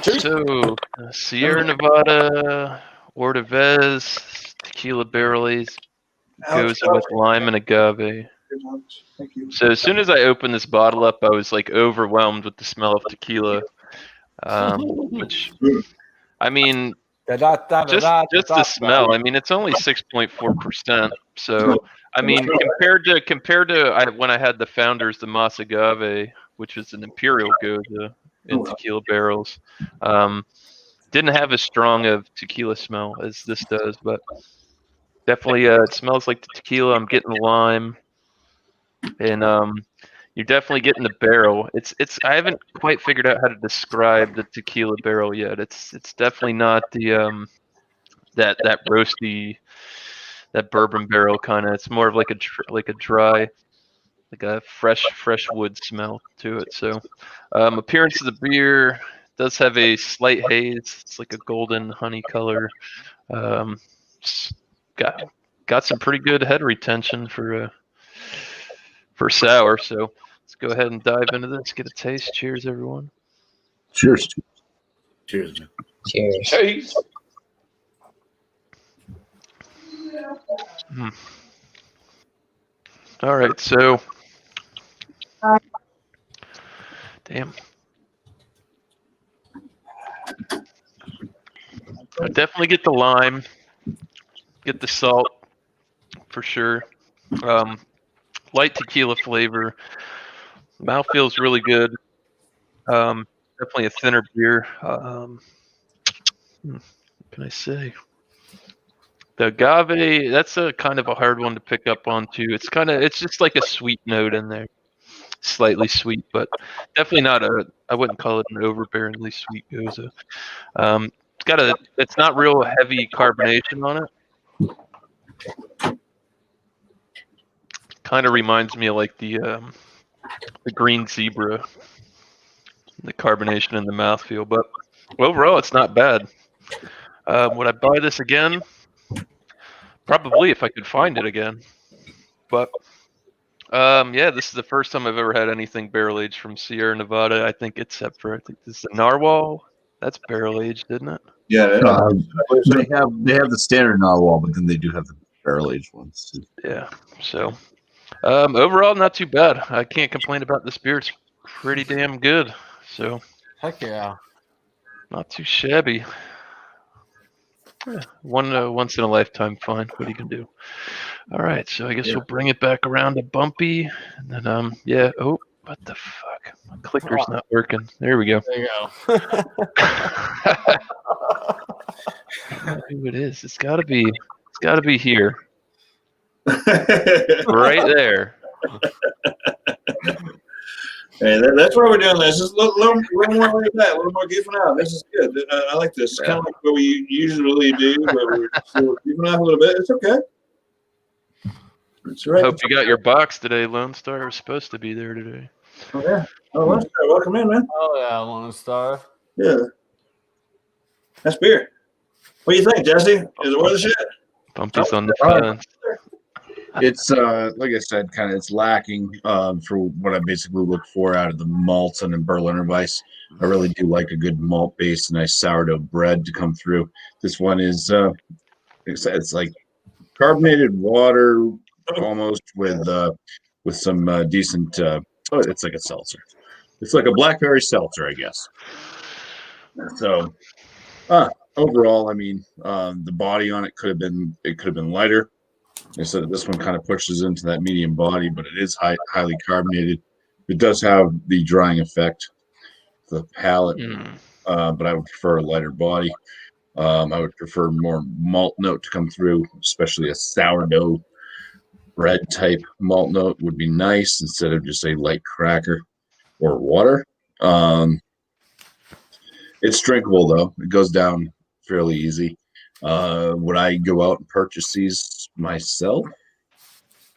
So, Sierra Nevada, Ordovez, tequila barrels, goes with lime and agave. Thank you. So as soon as I opened this bottle up, I was like overwhelmed with the smell of tequila. Which, I mean, just the smell. I mean, it's only 6.4%. So, I mean, compared to when I had the Founders, the Mas Agave, which is an Imperial Goza in tequila barrels, didn't have as strong of tequila smell as this does, but definitely it smells like the tequila. I'm getting the lime, and you're definitely getting the barrel. It's I haven't quite figured out how to describe the tequila barrel yet. It's definitely not the that roasty, that bourbon barrel kind of. It's more of like a dry, like a fresh wood smell to it. So appearance of the beer does have a slight haze. It's like a golden honey color. Got some pretty good head retention for sour. So let's go ahead and dive into this. Get a taste. Cheers, everyone. Cheers. Cheers, man. Cheers. Cheers. All right, so damn. I definitely get the lime, get the salt for sure. Light tequila flavor. Mouth feels really good. Definitely a thinner beer. What can I say? The agave, that's a kind of a hard one to pick up on too. It's just like a sweet note in there. Slightly sweet, but definitely not I wouldn't call it an overbearingly sweet goza. It's not real heavy carbonation on it. Kind of reminds me of like the green zebra, the carbonation in the mouthfeel, but overall it's not bad. Would I buy this again? Probably if I could find it again. But yeah, this is the first time I've ever had anything barrel aged from Sierra Nevada. I think this is the Narwhal. That's barrel aged, isn't it? Yeah. They have the standard narwhal, but then they do have the barrel aged ones too. Yeah. So overall, not too bad. I can't complain about this beer. It's pretty damn good. So Heck yeah. not too shabby. Yeah, once in a lifetime find. What are you gonna do? All right, so I guess we'll bring it back around to Bumpy, and then yeah. Oh, what the fuck? My clicker's not working. There we go. There you go. Who it is? It's gotta be here, right there. Hey, that's why we're doing this. Just a little more like that, a little more goofing out. This is good. I like this. It's kind of like what we usually do, where we're goofing out a little bit. It's okay. That's right. Hope you got your box today. Lone Star was supposed to be there today. Oh, yeah. Oh, Lone Star, welcome in, man. Oh yeah, Lone Star. Yeah. That's beer. What do you think, Jesse? Is it worth the shit? Bumpy's on the fence. It's like I said, kind of it's lacking for what I basically look for out of the malts and in Berliner Weiss. I really do like a good malt base, nice sourdough bread to come through. This one is it's like carbonated water almost with some decent. It's like a seltzer. It's like a blackberry seltzer, I guess. So overall, I mean, the body on it could have been lighter. I said this one kind of pushes into that medium body, but it is highly carbonated. It does have the drying effect, the palate, but I would prefer a lighter body. I would prefer more malt note to come through, especially a sourdough bread type malt note would be nice instead of just a light cracker or water. It's drinkable though; it goes down fairly easy. Would I go out and purchase these myself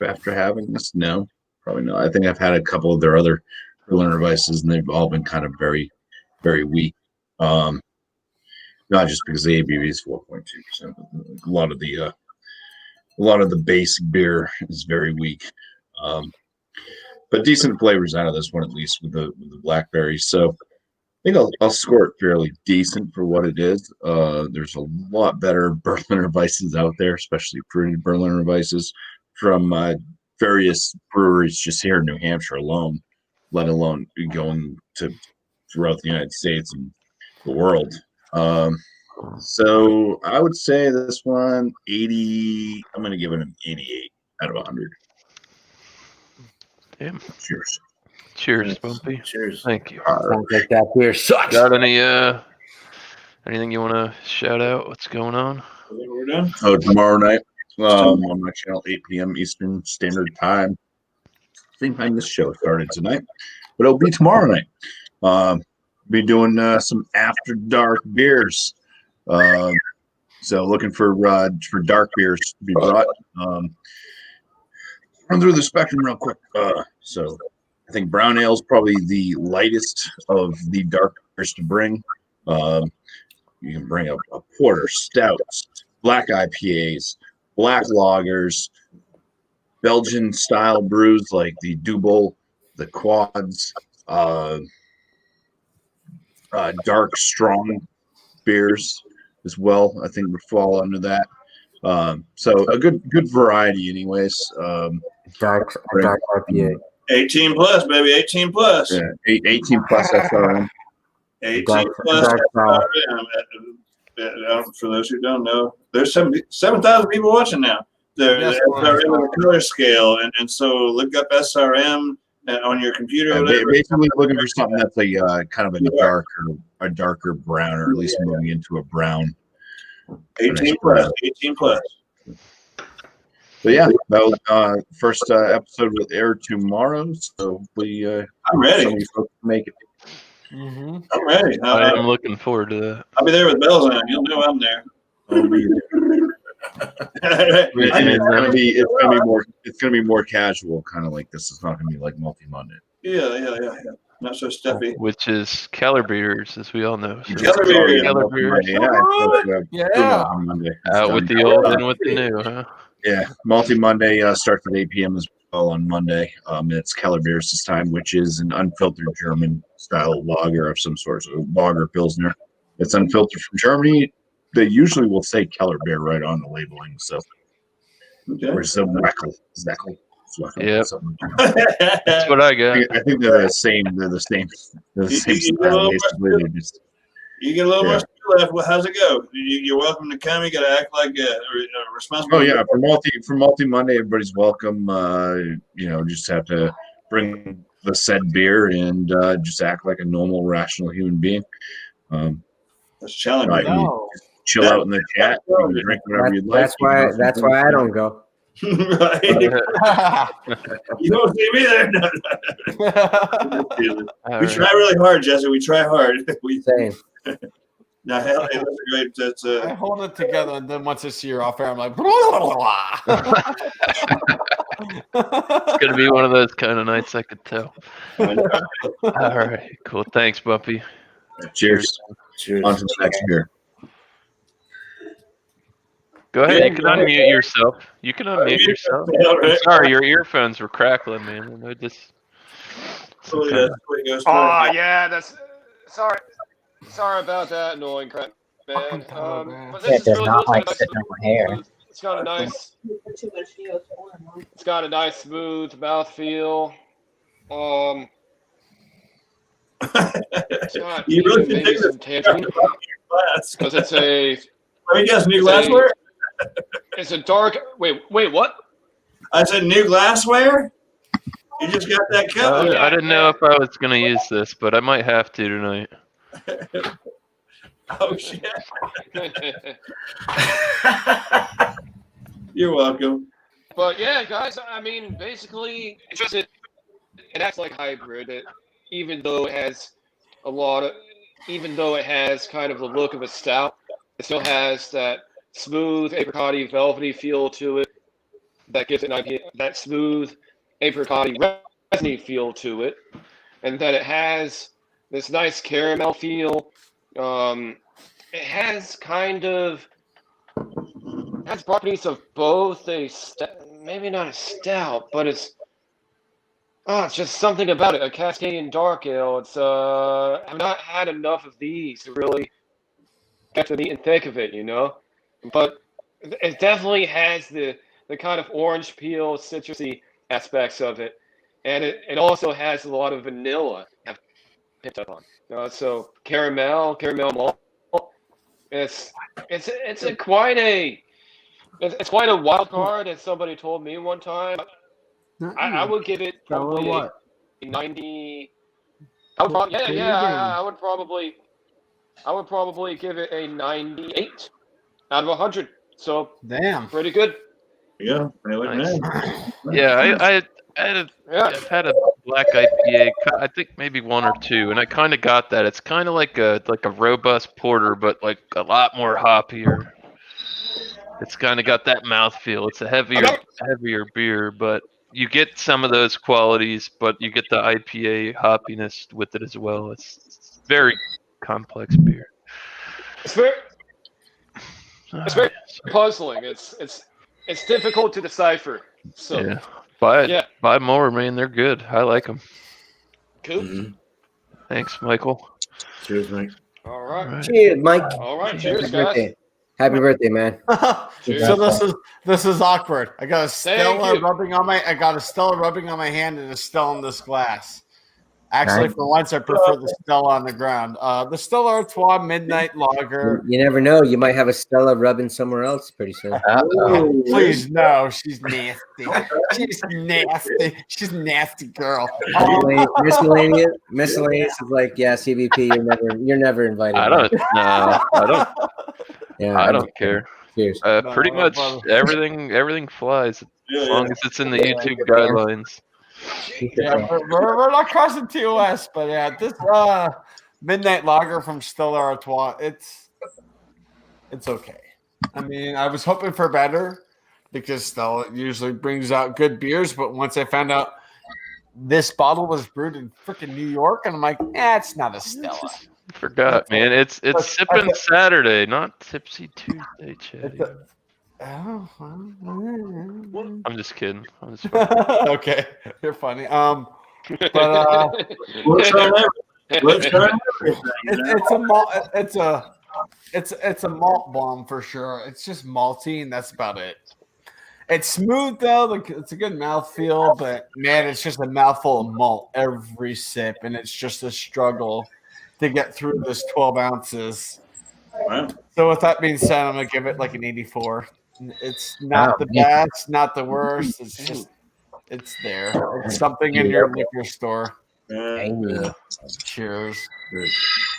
after having this? No, probably not. I think I've had a couple of their other Berliner Weisses, and they've all been kind of very, very weak. Not just because the ABV is 4.2%. A lot of the basic beer is very weak. But decent flavors out of this one, at least with the blackberry. So I think I'll score it fairly decent for what it is. There's a lot better Berliner Weisses out there, especially fruited Berliner Weisses from various breweries just here in New Hampshire alone, let alone going to throughout the United States and the world. So I would say this one 80. I'm going to give it an 88 out of 100. Damn. Cheers. Cheers, Bumpy. Cheers. Thank you. Sounds like that beer sucks. Got any anything you want to shout out? What's going on? I think we're done. So tomorrow night on my channel, 8 p.m. Eastern Standard Time. Same time this show started tonight, but it'll be tomorrow night. Be doing some after dark beers. So looking for dark beers to be brought. Run through the spectrum real quick. So I think brown ale is probably the lightest of the dark beers to bring. You can bring a porter, stouts, black IPAs, black lagers, Belgian style brews like the Double, the Quads, dark strong beers as well. I think would fall under that. So a good variety, anyways. Dark IPA. 18 plus, baby. 18 plus. Yeah, 18 plus SRM. 18 Dark- plus. dark For those who don't know, there's 7,000 people watching now. They're Yes, SRM on the color scale, and so look up SRM on your computer. Or whatever. Basically, looking for something that's a kind of a darker brown, or at least moving into a brown. 18 plus. 18 plus. But yeah, that was first episode will air tomorrow. So hopefully, I'm ready. some of you folks can make it. Mm-hmm. I'm ready. I am looking forward to that. I'll be there with bells on. You'll know I'm there. I'll be there. It's gonna be more casual, kind of like this. It's not gonna be like multi Monday. Yeah. Not so stuffy. Which is Keller beers, as we all know. So Keller beer. Keller beers. Yeah. Monday. Out with the old and with the new, huh? Yeah, multi Monday starts at 8 p.m. as well on Monday. It's Keller beers this time, which is an unfiltered German style lager of some sort, so lager pilsner. It's unfiltered from Germany. They usually will say Keller beer right on the labeling. So, or some Weckel. Yep. Something. That's what I got. I think they're the same. They're the same style. Basically, they just. You get a little more skill left. Well, how's it go? You're welcome to come. You got to act like a responsible. Oh yeah, for multi Monday, everybody's welcome. Just have to bring the said beer and just act like a normal, rational human being. That's challenging. Right, chill out in the chat. You can drink whatever you'd like. That's why I don't go. Right. You don't see me there. No. We try really hard, Jesse. We try hard. Same. Now, hell, that's great. That's I hold it together, and then once I see her off air, I'm like, blah, blah, blah. It's gonna be one of those kind of nights, I could tell. All right, cool. Thanks, Bumpy. Cheers. On to the next beer. Go ahead. Yeah, You can go ahead. unmute yourself. You can unmute yourself. All I'm right. sorry, your earphones were crackling, man. And they're just Hopefully sometimes. that's what he goes Oh for. yeah, that's sorry. Sorry about that annoying crap, man. But Yeah, this it is does really not cool. like sitting on my hair. It's got a nice. It's got a nice smooth mouthfeel. It's got You really even should maybe take some this tangerine class. because it's a. Let me guess, new It's glassware? It's a dark. Wait, what? I said new glassware? You just got that covered. I didn't know if I was going to use this, but I might have to tonight. Oh, shit. You're welcome. But yeah, guys, I mean, basically, it's just it acts like hybrid. Even though it has even though it has kind of the look of a stout, it still has that smooth apricot-y, velvety feel to it that gives it an IPA. That smooth apricot-y, resiny feel to it, and that it has this nice caramel feel. It has has properties of both maybe not a stout, but it's just something about it. A Cascadian Dark Ale. I've not had enough of these to really get to the meat and thick of it, But it definitely has the kind of orange peel, citrusy aspects of it, and it also has a lot of vanilla. I've picked up on. So caramel malt. It's quite a wild card, as somebody told me one time. I would give it probably a 90. I would probably give it a 98 out of 100. So Damn, pretty good. Yeah, I like Nice. that. Yeah, I've had a black IPA. I think maybe one or two, and I kind of got that. It's kind of like a robust porter, but like a lot more hoppier. It's kind of got that mouthfeel. It's a heavier beer, but you get some of those qualities, but you get the IPA hoppiness with it as well. It's very complex beer. It's very puzzling. It's difficult to decipher. So Yeah, buy more, man. They're good. I like them. Cool. Mhm. Thanks, Michael. Cheers, Mike. All right. Cheers, Mike. All right. Happy Cheers, guys. birthday. Happy birthday, man. Cheers. So this is awkward. I got a Thank Stella you. rubbing on my hand and a Stella in this glass. Actually, Nice. for once, I prefer the Stella on the ground. The Stella Artois Midnight Lager. You never know. You might have a Stella rubbing somewhere else pretty soon. Please, no. She's nasty. She's nasty. She's a nasty girl. Miscellaneous is like, yeah, CBP. You're never invited. I don't know. Yeah, I don't care. Cheers. Pretty No, much brother. everything flies as long as it's in the YouTube guidelines. Yeah, we're not crossing TOS, but yeah, this Midnight Lager from Stella Artois, it's okay. I mean, I was hoping for better because Stella usually brings out good beers, but once I found out this bottle was brewed in freaking New York, and I'm like, it's not a Stella. Forgot, man. It's Sippin Saturday, not Tipsy Tuesday, Chad. I'm just kidding. Okay, you're funny. But Let's try everything. it's a malt bomb for sure. It's just malty, and that's about it. It's smooth though. Like it's a good mouthfeel, but man, it's just a mouthful of malt every sip, and it's just a struggle to get through this 12 ounces. Wow. So with that being said, I'm gonna give it like an 84. It's not the best, not the worst. It's just it's there. It's something in your liquor store. Cheers.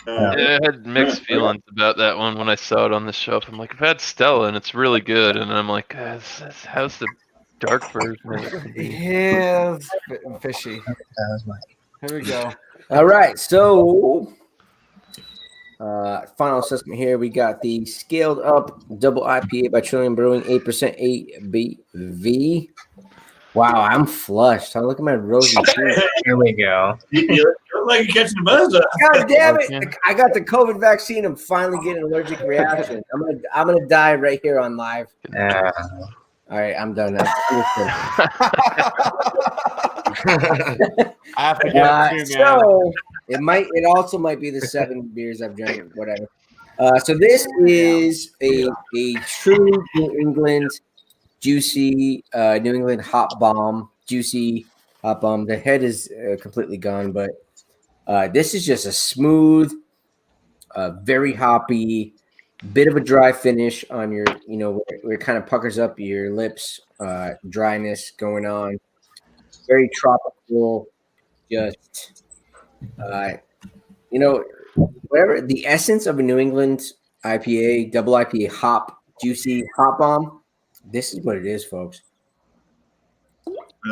Yeah, I had mixed feelings about that one when I saw it on the shelf. I'm like, I've had Stella and it's really good, and I'm like, how's the dark version of it? Yeah, it's fishy. Here we go. All right, so final assessment here. We got the scaled up double IPA by Trillium Brewing, 8% ABV. Wow, I'm flushed. Look at my rosy cheeks. Here we go. You're like you're catching a buzz up. God damn it! Okay. I got the COVID vaccine. I'm finally getting an allergic reaction. I'm gonna die right here on live. All right, I'm done now. I have to get it too, man. So it also might be the 7 beers I've drank, whatever. So this is a true New England juicy New England hop bomb, juicy hop bomb. The head is completely gone, but this is just a smooth, very hoppy, bit of a dry finish on your, where it kind of puckers up your lips, dryness going on. Very tropical, just, whatever the essence of a New England IPA, double IPA hop, juicy hop bomb. This is what it is, folks.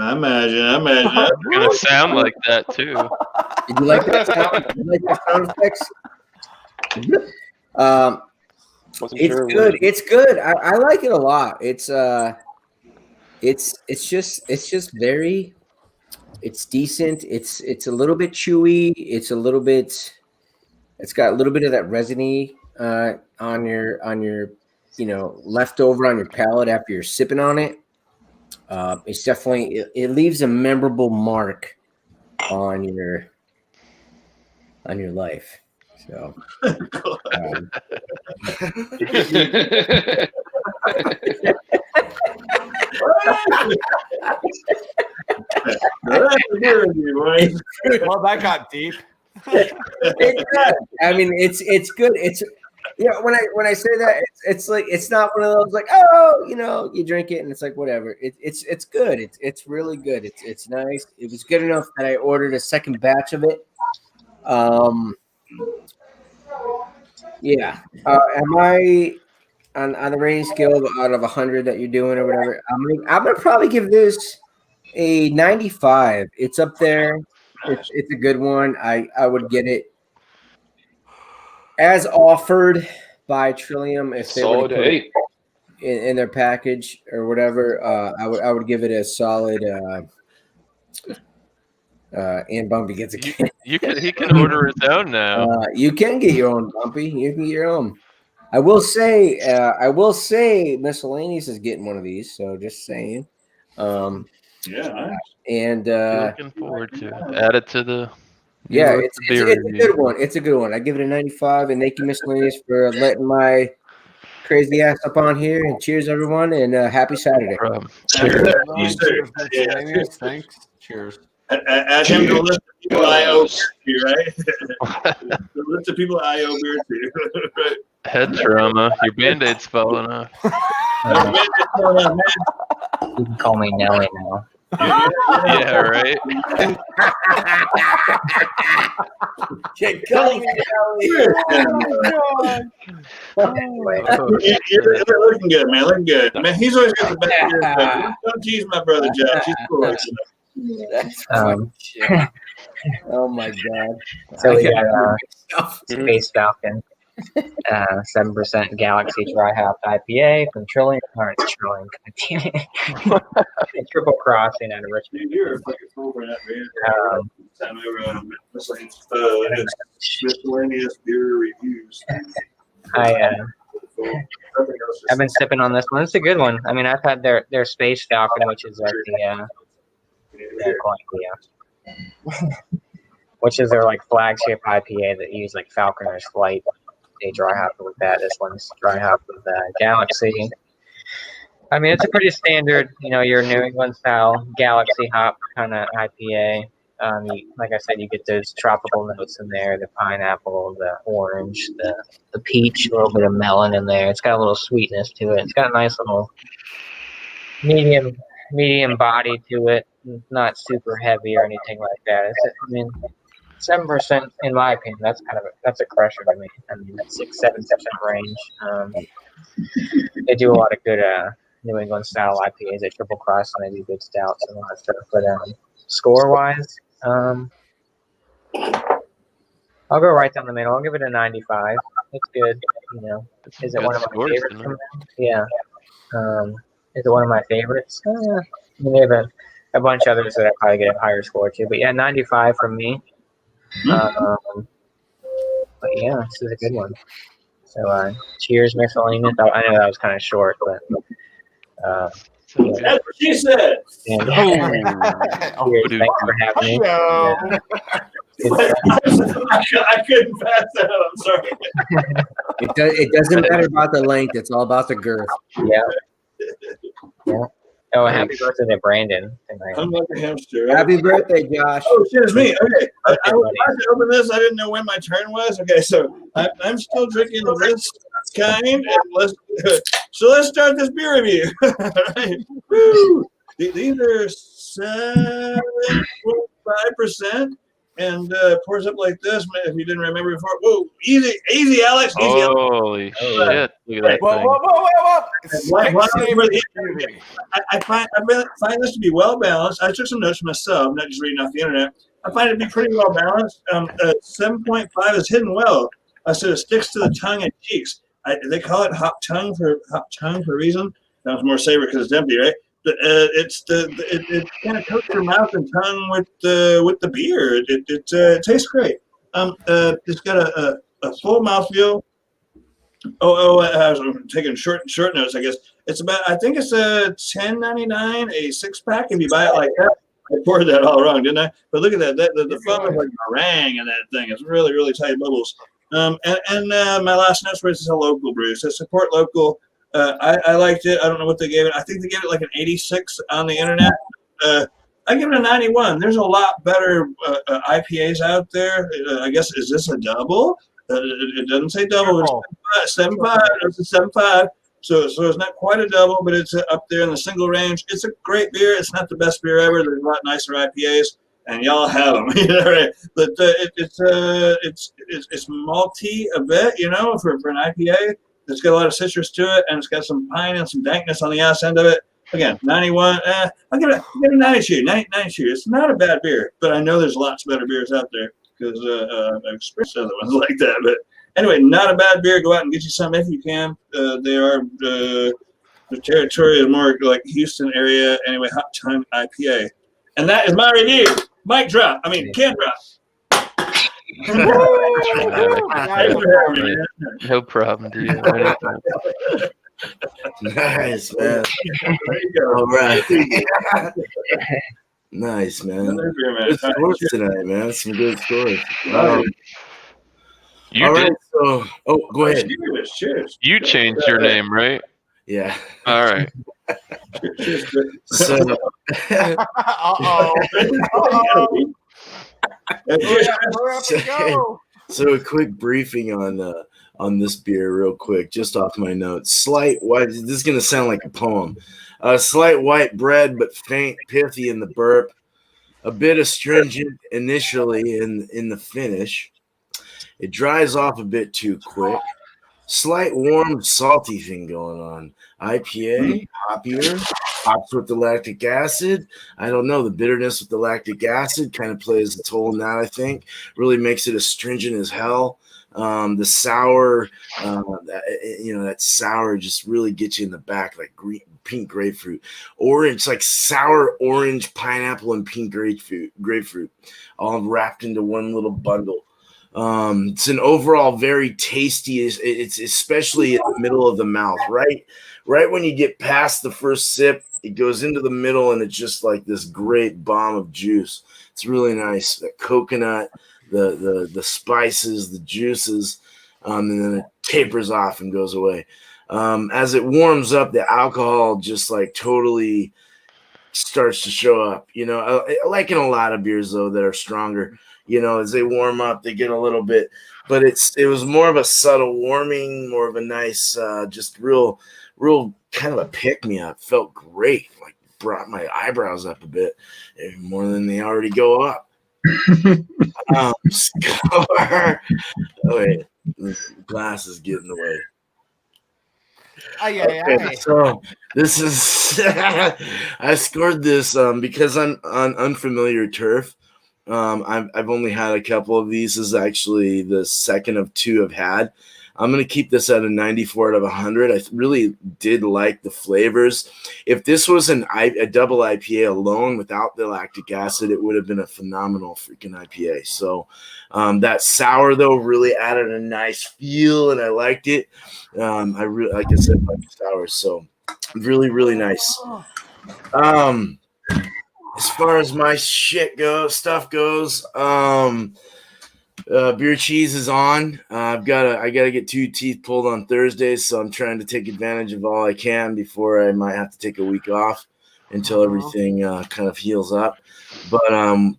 I imagine. It's gonna sound like that too. Did you like that sound? Did you like that sound effects? It's good. It's good. I like it a lot. It's just very. It's decent. It's a little bit chewy. It's got a little bit of that resiny on your leftover on your palate after you're sipping on it. It's definitely it leaves a memorable mark on your life. So Well, that got deep. It's good. I mean, it's good. It's when I say that, it's like it's not one of those like, oh, you drink it and it's like whatever. It's good. It's really good. It's nice. It was good enough that I ordered a second batch of it. Yeah. Am I on the rating scale out of 100 that you're doing or whatever? I'm gonna probably give this a 95. It's up there. It's a good one. I would get it as offered by Trillium if they were to put it in their package or whatever. I would give it a solid. And Bumpy gets a can. He can order his own now. You can get your own, Bumpy. You can get your own. I will say Miscellaneous is getting one of these. So just saying. Yeah. And Looking forward to it. Add it to the. Yeah, it's a good one. It's a good one. I give it a 95. And thank you, Miscellaneous, for letting my crazy ass up on here. And cheers, everyone. And happy Saturday. Cheers. Miscellaneous. Thanks. Cheers. Add him to the list of people I owe beer to, right? The list of people I owe beer to. Right. Head trauma. Your Band-Aid's falling off. You can call me Nelly now. Yeah, right. You're looking good, man. Looking good. Man, he's always got the best beer. Don't tease my brother, Josh. He's cool. That's oh my god. So we got Space Falcon, 7% Galaxy Dry Hop IPA from Trillium. Or Trillium. Triple Crossing out of Richmond. You're a fucking fool for that, man. Time over on miscellaneous beer reviews. I've been sipping on this one. It's a good one. I mean, I've had their Space Falcon, which is like which is their like flagship IPA that use like Falconer's Flight. They dry hop with that. This one's dry hop with Galaxy. I mean, it's a pretty standard, your New England style Galaxy hop kind of IPA. Like I said, you get those tropical notes in there: the pineapple, the orange, the peach, a little bit of melon in there. It's got a little sweetness to it. It's got a nice little medium body to it. Not super heavy or anything like that. 7% in my opinion. That's a crusher to me. I mean, that's 6-7% range. They do a lot of good New England style IPAs. They triple cross and they do good stouts and all that stuff. But score wise, I'll go right down the middle. I'll give it a 95. It's good. Is it one of my favorites? Yeah. Is it one of my favorites? They have a bunch of others that I probably get a higher score to. But yeah, 95 from me. But yeah, this is a good one. So cheers, miscellaneous. I know that was kind of short, but Sounds That's what she said. and Oh, cheers, thanks for having me. Yo. I couldn't pass that up. I'm sorry. It doesn't matter about the length. It's all about the girth. Yeah. Oh, happy birthday to Brandon tonight. I'm like a hamster. Right? Happy birthday, Josh. Oh, shit, it's me. Okay. I was about to open this. I didn't know when my turn was. Okay, so I'm still drinking this kind. And let's start this beer review. Right. Woo! These are 7.5%. And pours up like this. If you didn't remember before, whoa, easy, Alex, easy. Holy shit! Look at that Whoa, thing. whoa, whoa, whoa, I find this to be well balanced. I took some notes myself, not just reading off the internet. I find it to be pretty well balanced. 7.5 is hidden well. So it sticks to the tongue and cheeks. They call it hop tongue for a reason. Sounds more savory because it's empty, right? It kind of coats your mouth and tongue with the beer. It tastes great. It's got a full mouthfeel. I was taking short notes. I guess it's about. I think it's a $10.99 a 6-pack if you buy it like that. I poured that all wrong, didn't I? But look at that. The foam is like meringue in that thing. It's really, really tight bubbles. And my last notes were it's a local brew. So support local. I liked it. I don't know what they gave it. I think they gave it like an 86 on the internet. I give it a 91. There's a lot better IPAs out there. I guess, is this a double? It doesn't say double. It's 7.5. It's a 7.5. So it's not quite a double, but it's up there in the single range. It's a great beer. It's not the best beer ever. There's a lot nicer IPAs, and y'all have them. Right? But it's malty a bit, for an IPA. It's got a lot of citrus to it, and it's got some pine and some dankness on the ass end of it. Again, 91. I'll give it a 92. 92. It's not a bad beer, but I know there's lots of better beers out there because I've experienced other ones like that. But anyway, not a bad beer. Go out and get you some if you can. The territory is more like Houston area. Anyway, Hot Tongue IPA. And that is my review. Mic drop. Can drop. No problem, dude. Nice, man. All right. Nice, man. Good scores tonight, man. Some good scores. You all did. Right, so, go ahead. Cheers. You changed your name, right? Yeah. All right. So, so a quick briefing on this beer real quick, just off my notes. Slight white, this is going to sound like a poem. Slight white bread, but faint, pithy in the burp. A bit astringent initially in the finish. It dries off a bit too quick. Slight warm, salty thing going on. IPA, hoppier, hops with the lactic acid. I don't know. The bitterness with the lactic acid kind of plays a toll in that, I think. Really makes it astringent as hell. The sour, that sour just really gets you in the back, like pink grapefruit. Orange, like sour orange, pineapple, and pink grapefruit, all wrapped into one little bundle. It's an overall very tasty. It's especially in the middle of the mouth, right when you get past the first sip, it goes into the middle, and it's just like this great bomb of juice. It's really nice. The coconut, the spices, the juices, and then it tapers off and goes away. As it warms up, the alcohol just like totally starts to show up. Like in a lot of beers though that are stronger. As they warm up, they get a little bit, but it was more of a subtle warming, more of a nice, just real kind of a pick-me-up. Felt great, like brought my eyebrows up a bit, more than they already go up. Score. Oh wait, the glass is getting away. Okay, so this is I scored this because I'm on unfamiliar turf. I've only had a couple of these. This is actually the second of two I've had. I'm going to keep this at a 94 out of 100. I really did like the flavors. If this was a double IPA alone without the lactic acid, it would have been a phenomenal freaking IPA. So that sour, though, really added a nice feel, and I liked it. I really, like I said, like the sour. So really, really nice. As far as my stuff goes, beer cheese is on. I gotta get 2 teeth pulled on Thursdays, so I'm trying to take advantage of all I can before I might have to take a week off until everything kind of heals up. But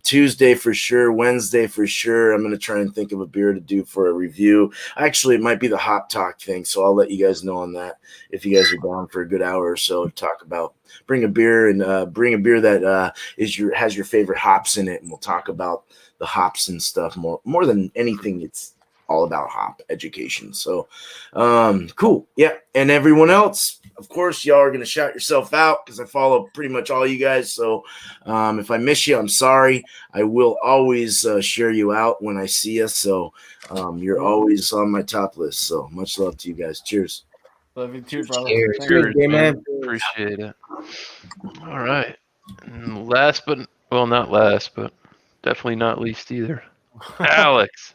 Tuesday for sure, Wednesday for sure, I'm gonna try and think of a beer to do for a review. Actually, it might be the Hop Talk thing, so I'll let you guys know on that if you guys are down for a good hour or so to talk about. Bring a beer that has your favorite hops in it, and we'll talk about the hops and stuff more than anything. It's all about hop education. So cool. Yeah. And everyone else, of course, y'all are going to shout yourself out because I follow pretty much all you guys. So if I miss you, I'm sorry. I will always share you out when I see you. So you're always on my top list. So much love to you guys. Cheers. Love you too, brother. Cheers, man. Appreciate it. All right. And not last, but definitely not least either. Alex.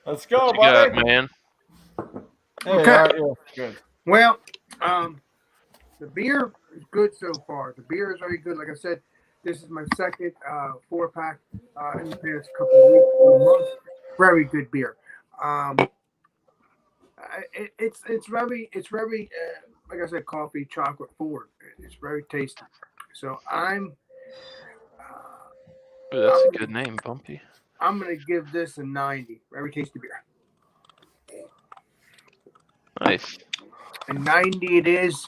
Let's go, what you buddy. got, man? Hey, Okay. Good. Well, the beer is good so far. The beer is very good. Like I said, this is my second 4-pack in the past couple of weeks, a month. Very good beer. It's very like I said, coffee chocolate forward. It's very tasty. So That's a good name, Bumpy. I'm gonna give this a 90. Very tasty beer. Nice. A 90 it is.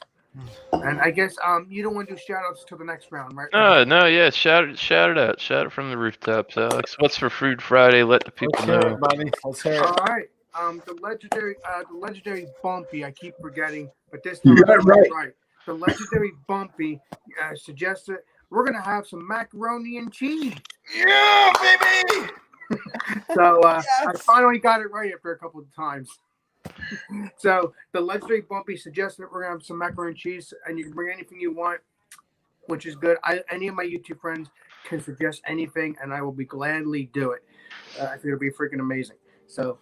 And I guess you don't want to do shout outs till the next round, right? No, yeah. Shout it out. Shout it from the rooftops, Alex. What's for Food Friday? Let the people know. Buddy. Let's hear it. All right. The legendary Bumpy. I keep forgetting, but this time You got it right. The legendary Bumpy suggested we're gonna have some macaroni and cheese. Yeah, baby. So I finally got it right after a couple of times. So the legendary Bumpy suggested we're gonna have some macaroni and cheese, and you can bring anything you want, which is good. Any of my YouTube friends can suggest anything, and I will be gladly do it. I think it'll be freaking amazing. So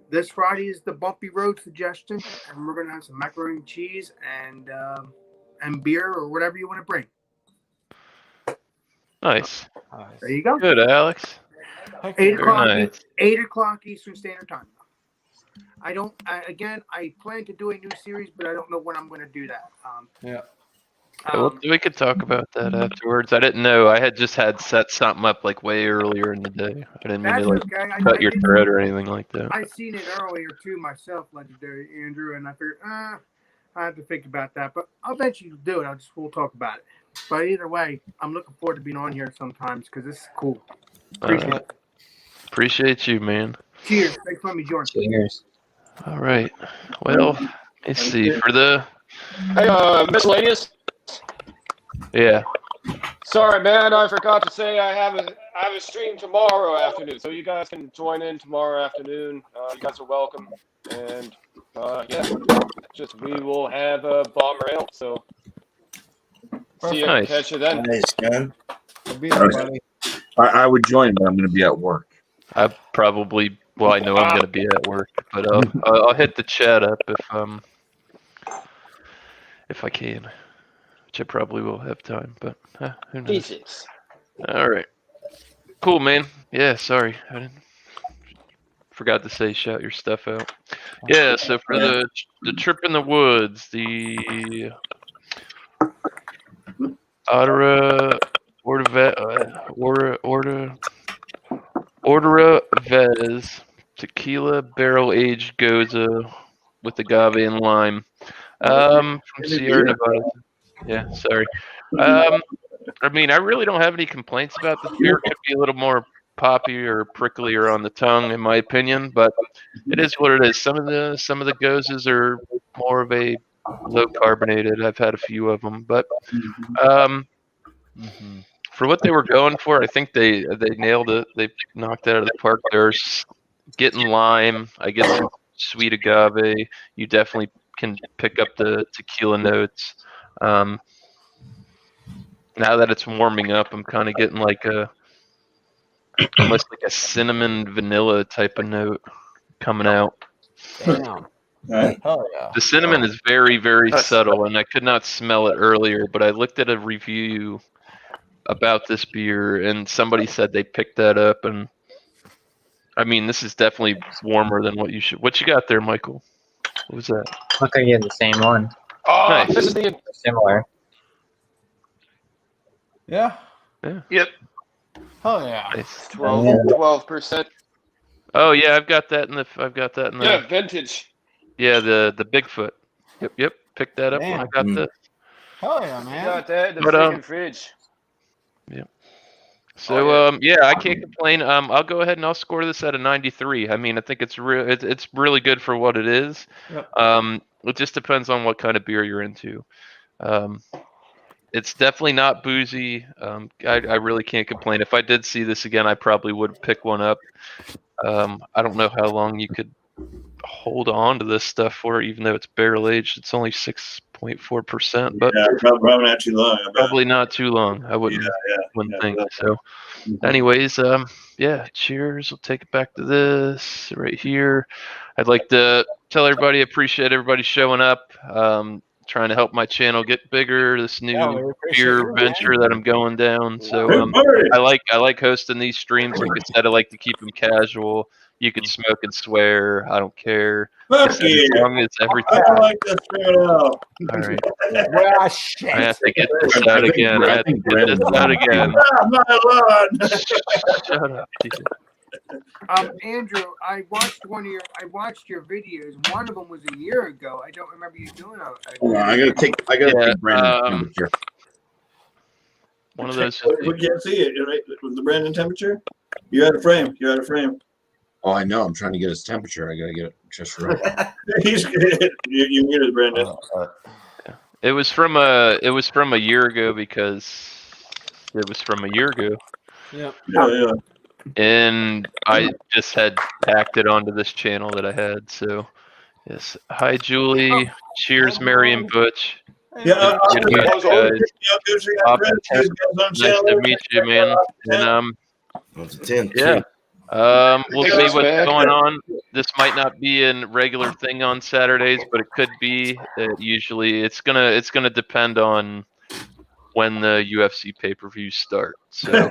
this Friday is the Bumpy Road suggestion, and we're gonna have some macaroni and cheese and beer or whatever you want to bring. Nice. There you go. Good, Alex. 8 o'clock. Nice. 8 o'clock Eastern Standard Time. I plan to do a new series, but I don't know when I'm going to do that. We could talk about that afterwards. I didn't know. I had set something up like way earlier in the day. I didn't mean to cut your thread or anything like that. I seen it earlier too myself, legendary Andrew, and I figured I have to think about that. But I'll eventually do it. We'll talk about it. But either way, I'm looking forward to being on here sometimes because this is cool. Appreciate you, man. Cheers. Thanks for letting me join. Cheers. All right. Well, let's see. For the Miscellaneous. Yeah. Sorry, man. I forgot to say I have a stream tomorrow afternoon, so you guys can join in tomorrow afternoon. You guys are welcome. And we will have a bomber ale. So see you. Nice. Catch you then. Nice, man. I would join, but I'm going to be at work. I probably. Well, I know I'm going to be at work, but I'll hit the chat up if I can, which I probably will have time. But who knows? Jesus. All right. Cool, man. Yeah. Sorry, I forgot to say shout your stuff out. Yeah. So for the trip in the woods, the Ordura Vez tequila barrel aged goza with agave and lime from Sierra Nevada. Yeah, sorry. I mean, I really don't have any complaints about this beer. It could be a little more poppy or pricklier on the tongue, in my opinion, but it is what it is. Some of the gozas are more of a low carbonated. I've had a few of them, but for what they were going for, I think they nailed it. They knocked it out of the park. There's getting lime. I get sweet agave. You definitely can pick up the tequila notes. Now that it's warming up, I'm kind of getting like almost like a cinnamon vanilla type of note coming out. Damn. Right. Hell yeah. The cinnamon is very, very Nice. subtle, and I could not smell it earlier, but I looked at a review about this beer, and somebody said they picked that up, and I mean, this is definitely warmer than what you should. What you got there, Michael? What was that? Look like you have the same one. Oh, Nice. this is the Similar. Yeah. yep Hell yeah. Nice. 12%. Oh yeah, I've got that in the. Yeah, vintage. Yeah, the Bigfoot. Yep. Picked that up when I got Damn. this. Hell yeah, man. Got that in the But, freaking fridge. So Oh, yeah, I can't complain. I'll go ahead and I'll score this at a 93. I mean, I think it's it's really good for what it is. Yep. It just depends on what kind of beer you're into. It's definitely not boozy. I really can't complain. If I did see this again, I probably would pick one up. I don't know how long you could hold on to this stuff for, even though it's barrel aged. It's only 6.4%, but Yeah, probably not too long. I bet. probably not too long. I wouldn't think so. Anyways, yeah, cheers. We'll take it back to this right here. I'd like to tell everybody, appreciate everybody showing up. Trying to help my channel get bigger. This new Yeah, we appreciate beer you, man. venture that I'm going down. So Good party. I like hosting these streams. Like I said, I like to keep them casual. You can smoke and swear. I don't care. Fuck As yeah. long as everything. I like this stream out. All right. Well, shit. I have to get this out again. I have to get this out again. Ah, my lord. Shut up, dude. Andrew, I watched your videos. One of them was a year ago. I don't remember you doing a Hold on, I gotta take Brandon's temperature. One of those. We can't see it, right? With the Brandon temperature. You're out of frame. Oh, I know. I'm trying to get his temperature. I gotta get it just right. you muted Brandon. It was from a year ago because it was from a year ago. Yeah. Yeah. And I just had tacked it onto this channel that I had. So, yes. Hi, Julie. Cheers, Mary and Butch. Yeah. Good to meet you guys. Nice to meet you, man. And That's a 10. yeah. We'll see Thanks, what's man. going on. This might not be a regular thing on Saturdays, but it could be. Usually, it's gonna depend on when the UFC pay-per-views start. So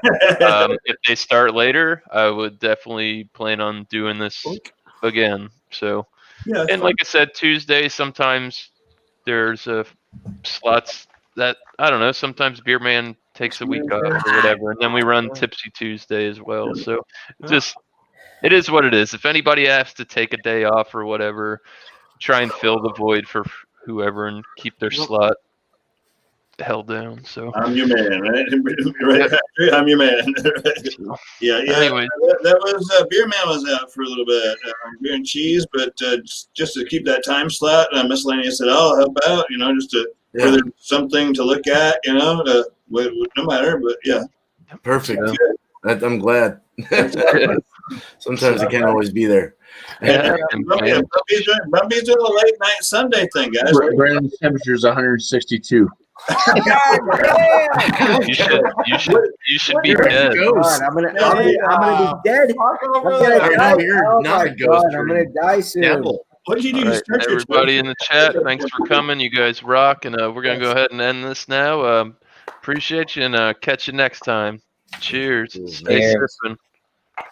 if they start later, I would definitely plan on doing this again. So, Yeah. and like I said, Tuesday, sometimes there's slots that, I don't know, sometimes Beer Man takes a week off or whatever, and then we run Tipsy Tuesday as well. So just, it is what it is. If anybody has to take a day off or whatever, try and fill the void for whoever and keep their slot held down. So I'm your man, right? Right, Patrick? I'm your man. Yeah. Anyways. That was Beer Man was out for a little bit, beer and cheese, but just to keep that time slot, miscellaneous said, "I'll help out," just to whether something to look at, no matter. But yeah, Perfect. I'm glad. Sometimes I can't always be there. Bumpy's doing a late night Sunday thing, guys. Brandon's temperature is 162. You should be dead. God, I'm gonna be dead. I know you're not a ghost. I'm gonna die soon. What did you do? All right, everybody in the chat, thanks for coming. You guys rock, and we're gonna go ahead and end this now. Appreciate you, and catch you next time. Cheers. Stay sipping.